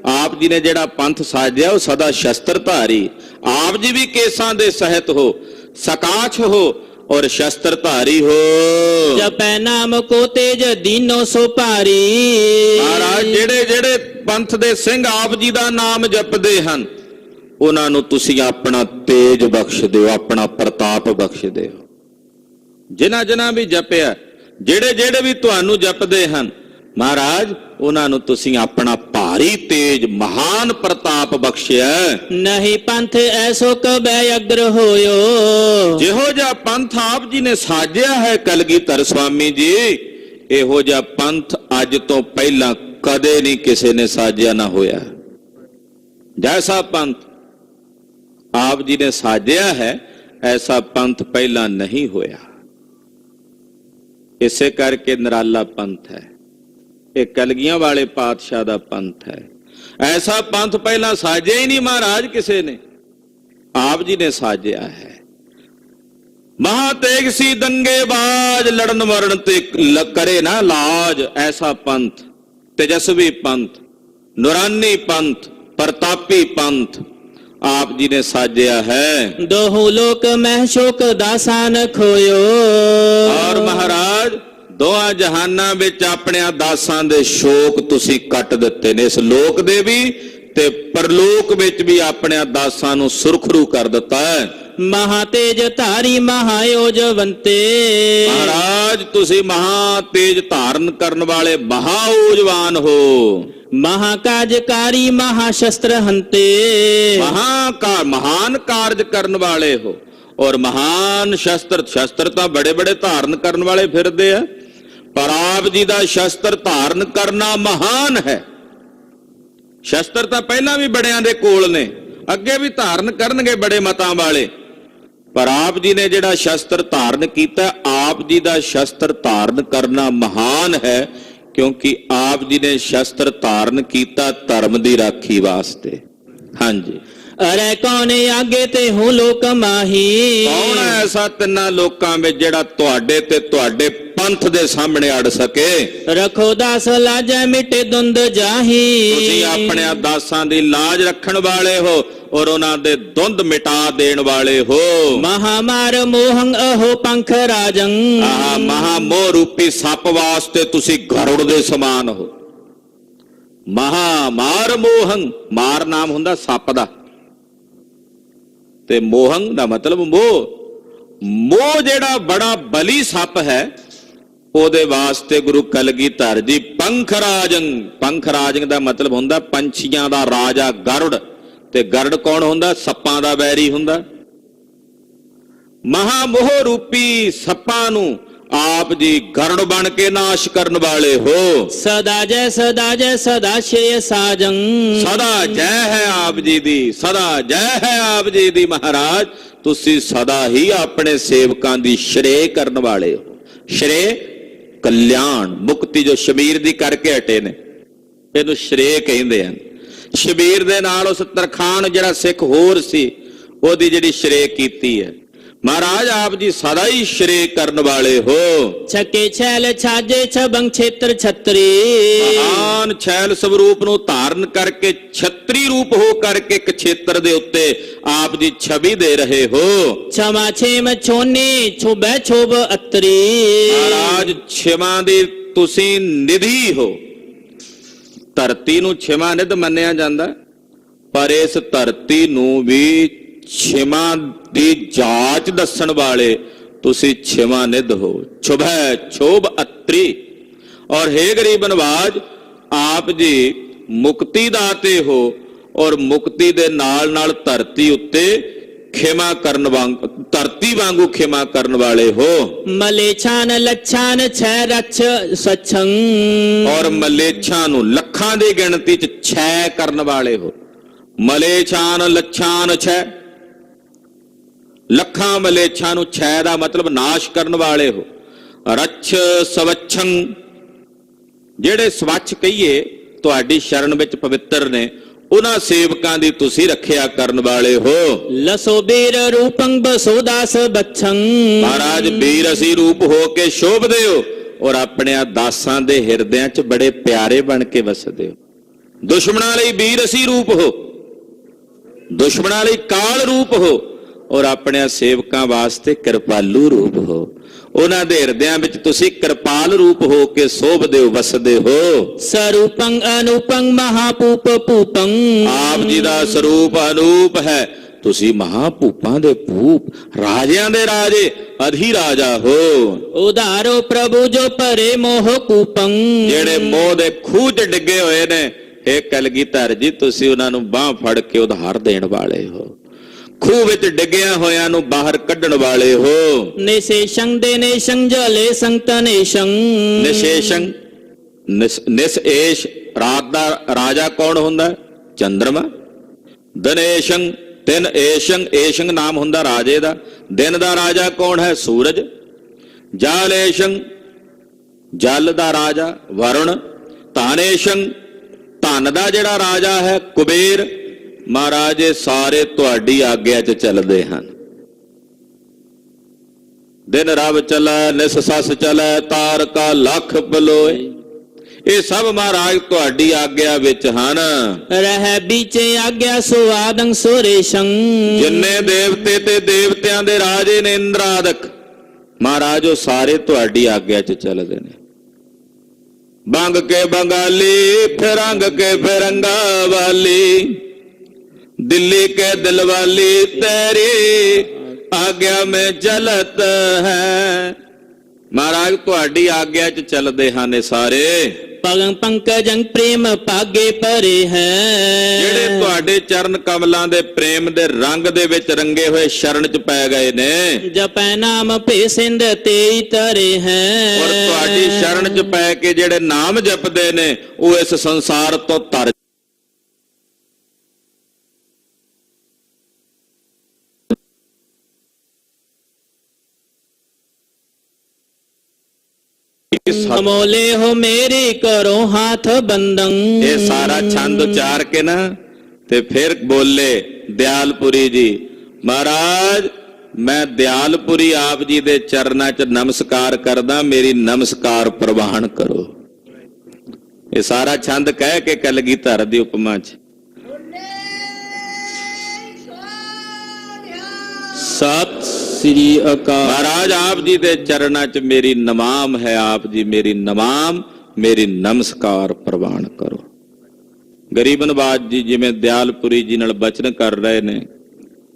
ਆਪ ਜੀ ਨੇ ਜਿਹੜਾ ਪੰਥ ਸਾਜਿਆ ਉਹ ਸਦਾ ਸ਼ਸਤਰਧਾਰੀ। ਆਪ ਜੀ ਵੀ ਕੇਸਾਂ ਦੇ ਸਹਿਤ ਹੋ, ਸਕਾਛ ਹੋ ਔਰ ਸ਼ਸਤਰਧਾਰੀ ਹੋ। ਜਪੈ ਨਾਮ ਕੋ ਤੇਜ ਦੀਨੋ ਸੋ ਭਾਰੀ। ਮਹਾਰਾਜ ਜਿਹੜੇ ਜਿਹੜੇ ਪੰਥ ਦੇ ਸਿੰਘ ਆਪ ਜੀ ਦਾ ਨਾਮ ਜਪਦੇ ਹਨ, ਉਹਨਾਂ ਨੂੰ ਤੁਸੀਂ ਆਪਣਾ ਤੇਜ ਬਖਸ਼ ਦਿਓ, ਆਪਣਾ ਪ੍ਰਤਾਪ ਬਖਸ਼ ਦਿਓ। ਜਿਨ੍ਹਾਂ ਜਿਨ੍ਹਾਂ ਵੀ ਜਪਿਆ, ਜਿਹੜੇ ਜਿਹੜੇ ਵੀ ਤੁਹਾਨੂੰ ਜਪਦੇ ਹਨ, ਮਹਾਰਾਜ ਉਹਨਾਂ ਨੂੰ ਤੁਸੀਂ ਆਪਣਾ ਭਾਰੀ ਤੇਜ ਮਹਾਨ ਪ੍ਰਤਾਪ ਬਖਸ਼ਿਆ। ਨਹੀਂ ਪੰਥ ਐਸੋ ਕਬੈ ਅਗਰ ਹੋਇਓ। ਜਿਹੋ ਜਿਹਾ ਪੰਥ ਆਪ ਜੀ ਨੇ ਸਾਜਿਆ ਹੈ ਕਲਗੀਧਰ ਸਵਾਮੀ ਜੀ, ਇਹੋ ਜਿਹਾ ਪੰਥ ਅੱਜ ਤੋਂ ਪਹਿਲਾਂ ਕਦੇ ਨਹੀਂ ਕਿਸੇ ਨੇ ਸਾਜਿਆ ਨਾ ਹੋਇਆ। ਜੈਸਾ ਪੰਥ ਆਪ ਜੀ ਨੇ ਸਾਜਿਆ ਹੈ, ਐਸਾ ਪੰਥ ਪਹਿਲਾਂ ਨਹੀਂ ਹੋਇਆ। ਇਸੇ ਕਰਕੇ ਨਿਰਾਲਾ ਪੰਥ ਹੈ, ਇਹ ਕਲਗੀਆਂ ਵਾਲੇ ਪਾਤਸ਼ਾਹ ਦਾ ਪੰਥ ਹੈ। ਐਸਾ ਪੰਥ ਪਹਿਲਾਂ ਸਾਜਿਆ ਹੀ ਨਹੀਂ ਮਹਾਰਾਜ ਕਿਸੇ ਨੇ, ਆਪ ਜੀ ਨੇ ਸਾਜਿਆ ਹੈ। ਮਹਾ ਤੇਗ ਸੀ ਦੰਗੇ ਬਾਜ, ਲੜਨ ਮਰਨ ਤੇ ਕਰੇ ਨਾ ਲਾਜ। ਐਸਾ ਪੰਥ, ਤੇਜਸਵੀ ਪੰਥ, ਨੂਰਾਨੀ ਪੰਥ, ਪ੍ਰਤਾਪੀ ਪੰਥ ਆਪ ਜੀ ਨੇ ਸਾਜਿਆ ਹੈ। ਦੋਹੂ ਲੋਕ ਮਹਿ ਸ਼ੋਕ ਦਾਸਾਨ ਖੋਇਓ। ਔਰ ਮਹਾਰਾਜ ਦੋਹਾਂ ਜਹਾਨਾਂ ਵਿੱਚ ਆਪਣਿਆਂ ਦਾਸਾਂ ਦੇ ਸ਼ੋਕ ਤੁਸੀਂ ਕੱਟ ਦਿੱਤੇ ਨੇ, ਇਸ ਲੋਕ ਦੇ ਵੀ ਤੇ ਪਰਲੋਕ ਵਿੱਚ ਵੀ ਆਪਣਿਆਂ ਦਾਸਾਂ ਨੂੰ ਸੁਰਖਰੂ ਕਰ ਦਿੱਤਾ ਹੈ। ਮਹਾ ਤੇਜ ਧਾਰੀ ਮਹਾਯੋਜਵੰਤੇ। ਮਹਾਰਾਜ ਤੁਸੀਂ ਮਹਾ ਤੇਜ ਧਾਰਨ ਕਰਨ ਵਾਲੇ ਮਹਾਊਜਵਾਨ ਹੋ। ਮਹਾਕਾਜਕਾਰੀ ਮਹਾਸ਼ਸਤਰ ਹੰਤੇ। ਮਹਾਨ ਕਾਰਜ ਕਰਨ ਵਾਲੇ ਹੋ ਔਰ ਮਹਾਨ ਸ਼ਸਤਰ। ਸ਼ਸਤਰ ਤਾਂ ਬੜੇ ਬੜੇ ਧਾਰਨ ਕਰਨ ਵਾਲੇ ਫਿਰਦੇ ਆ, ਪਰ ਆਪ ਜੀ ਦਾ ਸ਼ਸਤਰ ਧਾਰਨ ਕਰਨਾ ਮਹਾਨ ਹੈ। ਸ਼ਸਤਰ ਤਾਂ ਪਹਿਲਾਂ ਵੀ ਬੜਿਆਂ ਦੇ ਕੋਲ ਨੇ, ਅੱਗੇ ਵੀ ਧਾਰਨ ਕਰਨਗੇ ਬੜੇ ਮਤਾਂ ਵਾਲੇ, ਪਰ ਆਪ ਜੀ ਨੇ ਜਿਹੜਾ ਸ਼ਸਤਰ ਧਾਰਨ ਕੀਤਾ, ਆਪ ਜੀ ਦਾ ਸ਼ਸਤਰ ਧਾਰਨ ਕਰਨਾ ਮਹਾਨ ਹੈ, ਕਿਉਂਕਿ ਆਪ ਜੀ ਨੇ ਸ਼ਸਤਰ ਧਾਰਨ ਕੀਤਾ ਧਰਮ ਦੀ ਰਾਖੀ ਵਾਸਤੇ। ਹਾਂਜੀ, ਅਰੇ ਕੌਣ ਆਗੇ ਤੇ ਹੂੰ ਲੋਕ ਮਾਹੀ। ਕੌਣ ਐਸਾ ਤਿੰਨਾਂ ਲੋਕਾਂ ਵਿੱਚ ਜਿਹੜਾ ਤੁਹਾਡੇ ਤੇ ਤੁਹਾਡੇ ਪੰਥ ਦੇ ਸਾਹਮਣੇ ਅੜ ਸਕੇ। ਰੱਖੋ ਦਾਸ ਲਾਜੈ ਮਿਟੇ ਦੁੰਦ ਜਾਹੀ। ਤੁਸੀਂ ਆਪਣੇ ਦਾਸਾਂ ਦੀ ਲਾਜ ਰੱਖਣ ਵਾਲੇ ਹੋ ਔਰ ਉਹਨਾਂ ਦੇ ਦੁੰਦ ਮਿਟਾ ਦੇਣ ਵਾਲੇ ਹੋ। ਮਹਾਮਾਰ ਮੋਹੰ ਅਹੋ ਪੰਖ ਰਾਜੰ। ਆਹ ਮਹਾਮੋਹ ਰੂਪੀ ਸੱਪ ਵਾਸਤੇ ਤੁਸੀਂ ਗਰੁੜ ਦੇ ਸਮਾਨ ਹੋ। ਮਹਾਮਾਰ ਮੋਹੰ, ਮਾਰ ਨਾਮ ਹੁੰਦਾ ਸੱਪ ਦਾ, ਤੇ ਮੋਹੰ ਦਾ ਮਤਲਬ ਮੋਹ। ਮੋਹ ਜਿਹੜਾ ਬੜਾ ਬਲੀ ਸੱਪ ਹੈ, ਉਹਦੇ ਵਾਸਤੇ ਗੁਰੂ ਕਲਗੀਧਰ ਜੀ ਪੰਖ ਰਾਜੰ। ਪੰਖ ਰਾਜੰ ਦਾ ਮਤਲਬ ਹੁੰਦਾ ਪੰਛੀਆਂ ਦਾ ਰਾਜਾ ਗਰੁੜ, ਤੇ ਗਰੁੜ ਕੌਣ ਹੁੰਦਾ? ਸੱਪਾਂ ਦਾ ਵੈਰੀ ਹੁੰਦਾ। ਮਹਾਮੋਹ ਰੂਪੀ ਸੱਪਾਂ ਨੂੰ ਆਪ ਜੀ ਗਰੁੜ ਬਣ ਕੇ ਨਾਸ਼ ਕਰਨ ਵਾਲੇ ਹੋ। ਸਦਾ ਜੈ ਸਦਾ ਸ਼ੇਯ ਸਾਜੰ। ਸਦਾ ਜੈ ਹੈ ਆਪ ਜੀ ਦੀ, ਸਦਾ ਜੈ ਹੈ ਆਪ ਜੀ ਦੀ। ਮਹਾਰਾਜ ਤੁਸੀਂ ਸਦਾ ਹੀ ਆਪਣੇ ਸੇਵਕਾਂ ਦੀ ਸ਼੍ਰੇ ਕਰਨ ਵਾਲੇ ਹੋ। ਸ਼੍ਰੇ ਕਲਿਆਣ ਮੁਕਤੀ ਜੋ ਸ਼ਬੀਰ ਦੀ ਕਰਕੇ ਹਟੇ ਨੇ, ਇਹਨੂੰ ਸ਼੍ਰੇ ਕਹਿੰਦੇ ਹਨ। ਸ਼ਬੀਰ ਦੇ ਨਾਲ ਉਸ ਤਰਖਾਣ ਜਿਹੜਾ ਸਿੱਖ ਹੋਰ ਸੀ, ਉਹਦੀ ਜਿਹੜੀ ਸ਼੍ਰੇ ਕੀਤੀ ਹੈ। महाराज आप जी सदा ही श्रेय करने वाले हो। छके छैल छाजे छबंग क्षेत्र छत्री, महान छैल स्वरूप ਨੂੰ ਧਾਰਨ ਕਰਕੇ ਛਤਰੀ ਰੂਪ ਹੋ ਕਰਕੇ ਇੱਕ ਖੇਤਰ ਦੇ ਉੱਤੇ ਆਪ ਜੀ ਛਵੀ ਦੇ ਰਹੇ ਹੋ। क्षमा छेम छोनी छुबे छोब अतरी, ਮਹਾਰਾਜ ਛਿਮਾ ਦੀ ਤੁਸੀਂ ਨਿਧੀ ਹੋ। ਧਰਤੀ ਨੂੰ ਛਿਮਾ ਨਿਧ ਮੰਨਿਆ ਜਾਂਦਾ, ਪਰ ਇਸ ਧਰਤੀ ਨੂੰ ਵੀ ਛਿਮਾ ਦੀ ਜਾਂਚ ਦੱਸਣ ਵਾਲੇ ਤੁਸੀਂ ਛਿਮਾ ਨਿਧ ਹੋ। ਛੁਭੈ ਛੋਭ ਅਤਰੀ। ਔਰ ਹੇ ਗਰੀਬ ਨਵਾਜ ਆਪ ਜੀ ਮੁਕਤੀ ਦਾਤੇ ਹੋ, ਔਰ ਮੁਕਤੀ ਦੇ ਨਾਲ ਨਾਲ ਧਰਤੀ ਉੱਤੇ ਖਿਮਾ ਕਰਨ ਵਾਂਗ ਧਰਤੀ ਵਾਂਗੂ ਖਿਮਾ ਕਰਨ ਵਾਲੇ ਹੋ। मलेछान लच्छान छह रक्ष सच्छंग, ਔਰ ਮਲੇਛਾਂ ਨੂੰ ਲੱਖਾਂ ਦੀ ਗਿਣਤੀ ਚ ਛੈ ਕਰਨ ਵਾਲੇ ਹੋ। ਮਲੇਛਾਨ ਲੱਛਾਨ ਛੈ, ਲੱਖਾਂ ਮਲੇਛਾਂ ਨੂੰ ਛੈ ਦਾ ਮਤਲਬ ਨਾਸ਼ ਕਰਨ ਵਾਲੇ ਹੋ। ਰੱਛ ਸਵੱਛੰ, ਜਿਹੜੇ ਸਵੱਛ ਕਹੀਏ ਤੁਹਾਡੀ ਸ਼ਰਨ ਵਿੱਚ ਪਵਿੱਤਰ ਨੇ, ਉਹਨਾਂ ਸੇਵਕਾਂ ਦੀ ਤੁਸੀਂ ਰੱਖਿਆ ਕਰਨ ਵਾਲੇ ਹੋ। लसोबीर रूपं बसोदास बच्छंग, ਮਹਾਰਾਜ ਵੀਰ ਅਸੀਂ ਰੂਪ ਹੋ ਕੇ ਸ਼ੋਭਦੇ ਹੋ, ਔਰ ਆਪਣੇ ਦਾਸਾਂ ਦੇ ਹਿਰਦਿਆਂ 'ਚ ਬੜੇ ਪਿਆਰੇ ਬਣ ਕੇ ਵਸਦੇ ਹੋ। ਦੁਸ਼ਮਣਾਂ ਲਈ ਵੀਰ ਅਸੀਂ ਰੂਪ ਹੋ, ਦੁਸ਼ਮਣਾਂ ਲਈ ਕਾਲ ਰੂਪ ਹੋ, ਔਰ ਆਪਣੇ ਸੇਵਕਾਂ ਵਾਸਤੇ ਕਿਰਪਾਲੂ ਰੂਪ ਹੋ। ਉਹਨਾਂ ਦੇ ਹਿਰਦਿਆਂ ਵਿੱਚ ਤੁਸੀਂ ਕਿਰਪਾਲ ਰੂਪ ਹੋ ਕੇ ਸੋਭਦੇ ਹੋ, ਵਸਦੇ ਹੋ। स्वरूपं अनुपं महापूप पूपं, ਆਪ ਜੀ ਦਾ ਸਰੂਪ ਅਨੂਪ ਹੈ, ਤੁਸੀਂ ਮਹਾਪੂਪਾਂ ਦੇ ਭੂਪ, ਰਾਜਿਆਂ ਦੇ ਰਾਜੇ, ਅਧੀ ਰਾਜਾ ਹੋ। उदारो प्रभु जो परे मोह कूपं, ਜਿਹੜੇ ਮੋਹ ਦੇ ਖੂਹ 'ਚ ਡਿੱਗੇ ਹੋਏ ਨੇ, ਇਹ ਕਲਗੀਧਰ ਜੀ ਤੁਸੀਂ ਉਹਨਾਂ ਨੂੰ ਬਾਹ ਫੜ ਕੇ ਉਧਾਰ ਦੇਣ ਵਾਲੇ ਹੋ। ਖੂਹ ਵਿੱਚ ਡਿੱਗਿਆ ਹੋਇਆਂ ਨੂੰ ਬਾਹਰ ਕੱਢਣ ਵਾਲੇ ਹੋ। निशेषं देनेशं जले संतनेशं, ਨਿਸ਼ੇਸ਼ੰ ਨਿਸਏਸ਼, ਰਾਤ ਦਾ ਰਾਜਾ ਕੌਣ ਹੁੰਦਾ? ਚੰਦਰਮਾ। ਦਿਨੇਸ਼ੰ ਦਿਨ ਏਸ਼ੰ, ਏਸ਼ੰ ਨਾਮ ਹੁੰਦਾ ਰਾਜੇ ਦਾ। ਦਿਨ ਦਾ ਰਾਜਾ ਕੌਣ ਹੈ? ਸੂਰਜ। ਜਾਲੇਸ਼ੰ ਜਲ ਦਾ ਰਾਜਾ ਵਰੁਣ। ਧਾਨੇਸ਼ੰ ਧਨ ਦਾ ਜਿਹੜਾ ਰਾਜਾ ਹੈ ਕੁਬੇਰ। ਮਹਾਰਾਜ ਇਹ ਸਾਰੇ ਤੁਹਾਡੀ ਆਗਿਆ 'ਚ ਚੱਲਦੇ ਹਨ। ਦਿਨ ਰਵ ਚਲੈ ਨਿਸ ਸਸ ਚਲੈ, ਤਾਰਕਾ ਲੱਖ ਪਲੋਏ। ਇਹ ਸਭ ਮਹਾਰਾਜ ਤੁਹਾਡੀ ਆਗਿਆ ਵਿੱਚ ਹਨ। रह बीचे आज्ञा सुवादं सुरेशं, ਜਿੰਨੇ ਦੇਵਤੇ ਤੇ ਦੇਵਤਿਆਂ ਦੇ ਰਾਜੇ ਨੇ ਇੰਦਰਾਦਿਕ, ਮਹਾਰਾਜ ਉਹ ਸਾਰੇ ਤੁਹਾਡੀ ਆਗਿਆ 'ਚ ਚੱਲਦੇ ਨੇ। ਬੰਗ ਕੇ ਬੰਗਾਲੀ, ਫਿਰੰਗ ਕੇ ਫਿਰੰਗਾ ਵਾਲੀ, ਦਿੱਲੀ ਕੇ ਦਿਲਵਾਲੀ, ਤੇਰੀ ਆਗਿਆ ਮੇਂ ਚਲਤ ਹੈ। ਮਹਾਰਾਜ ਤੁਹਾਡੀ ਆਗਿਆ 'ਚ ਚੱਲਦੇ ਹਨ ਇਹ ਸਾਰੇ। पगं पंकजं प्रेम पागे परे है, ਜਿਹੜੇ ਤੁਹਾਡੇ ਚਰਨ ਕਮਲਾਂ ਦੇ ਪ੍ਰੇਮ ਦੇ ਰੰਗ ਦੇ ਵਿੱਚ ਰੰਗੇ ਹੋਏ ਸ਼ਰਨ 'ਚ ਪੈ ਗਏ ਨੇ, जपै नाम पे सिंध तेई तरे है। ਔਰ ਤੁਹਾਡੀ ਸ਼ਰਨ 'ਚ ਪੈ ਕੇ ਜਿਹੜੇ ਨਾਮ ਜਪਦੇ ਨੇ ਉਹ ਇਸ ਸੰਸਾਰ ਤੋਂ ਤਰ मोले हो मेरी करो हाथ बंदं। ਇਹ ਸਾਰਾ ਛੰਦ ਉਚਾਰ ਕੇ ਨਾ ਤੇ ਫਿਰ ਬੋਲੇ ਦਿਆਲਪੁਰੀ ਜੀ, ਮਹਾਰਾਜ ਮੈਂ ਦਿਆਲਪੁਰੀ ਆਪ ਜੀ ਦੇ ਚਰਨਾਂ 'ਚ ਨਮਸਕਾਰ ਕਰਦਾ, ਮੇਰੀ ਨਮਸਕਾਰ ਪ੍ਰਵਾਨ ਕਰੋ। ਇਹ ਸਾਰਾ ਛੰਦ ਕਹਿ ਕੇ ਕਲਗੀਧਰ ਦੀ ਉਪਮਾ 'ਚ सत श्री अकाल। ਮਹਾਰਾਜ ਆਪ ਜੀ ਦੇ ਚਰਨਾਂ 'ਚ ਮੇਰੀ ਨਮਾਮ ਹੈ, ਆਪ ਜੀ ਮੇਰੀ ਨਮਾਮ, ਮੇਰੀ ਨਮਸਕਾਰ ਪ੍ਰਵਾਨ ਕਰੋ। ਗਰੀਬ ਨਵਾਜ ਜੀ ਜਿਵੇਂ ਦਿਆਲਪੁਰੀ ਜੀ ਨਾਲ ਬਚਨ ਕਰ ਰਹੇ ਨੇ,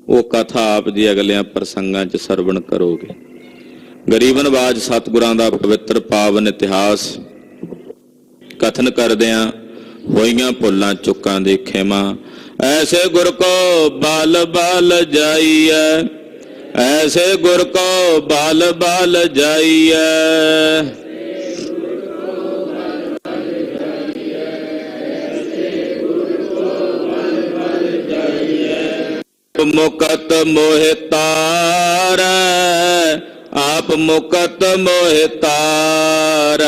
ਉਹ ਕਥਾ ਆਪ ਜੀ ਅਗਲਿਆਂ ਪ੍ਰਸੰਗਾਂ 'ਚ ਸਰਵਣ ਕਰੋਗੇ। ਗਰੀਬ ਨਵਾਜ ਸਤਿਗੁਰਾਂ ਦਾ ਪਵਿੱਤਰ ਪਾਵਨ ਇਤਿਹਾਸ ਕਥਨ ਕਰਦਿਆਂ ਹੋਈਆਂ ਭੁੱਲਾਂ ਚੁੱਕਾਂ ਦੀ ਖਿਮਾ। ਐਸੇ ਗੁਰ ਕੋ ਬਾਲ ਬਾਲ ਜਾਈਐ, ऐसे गुर को बाल बाल जाइए। मुकत मोह तार, आप मुकत मोह तार।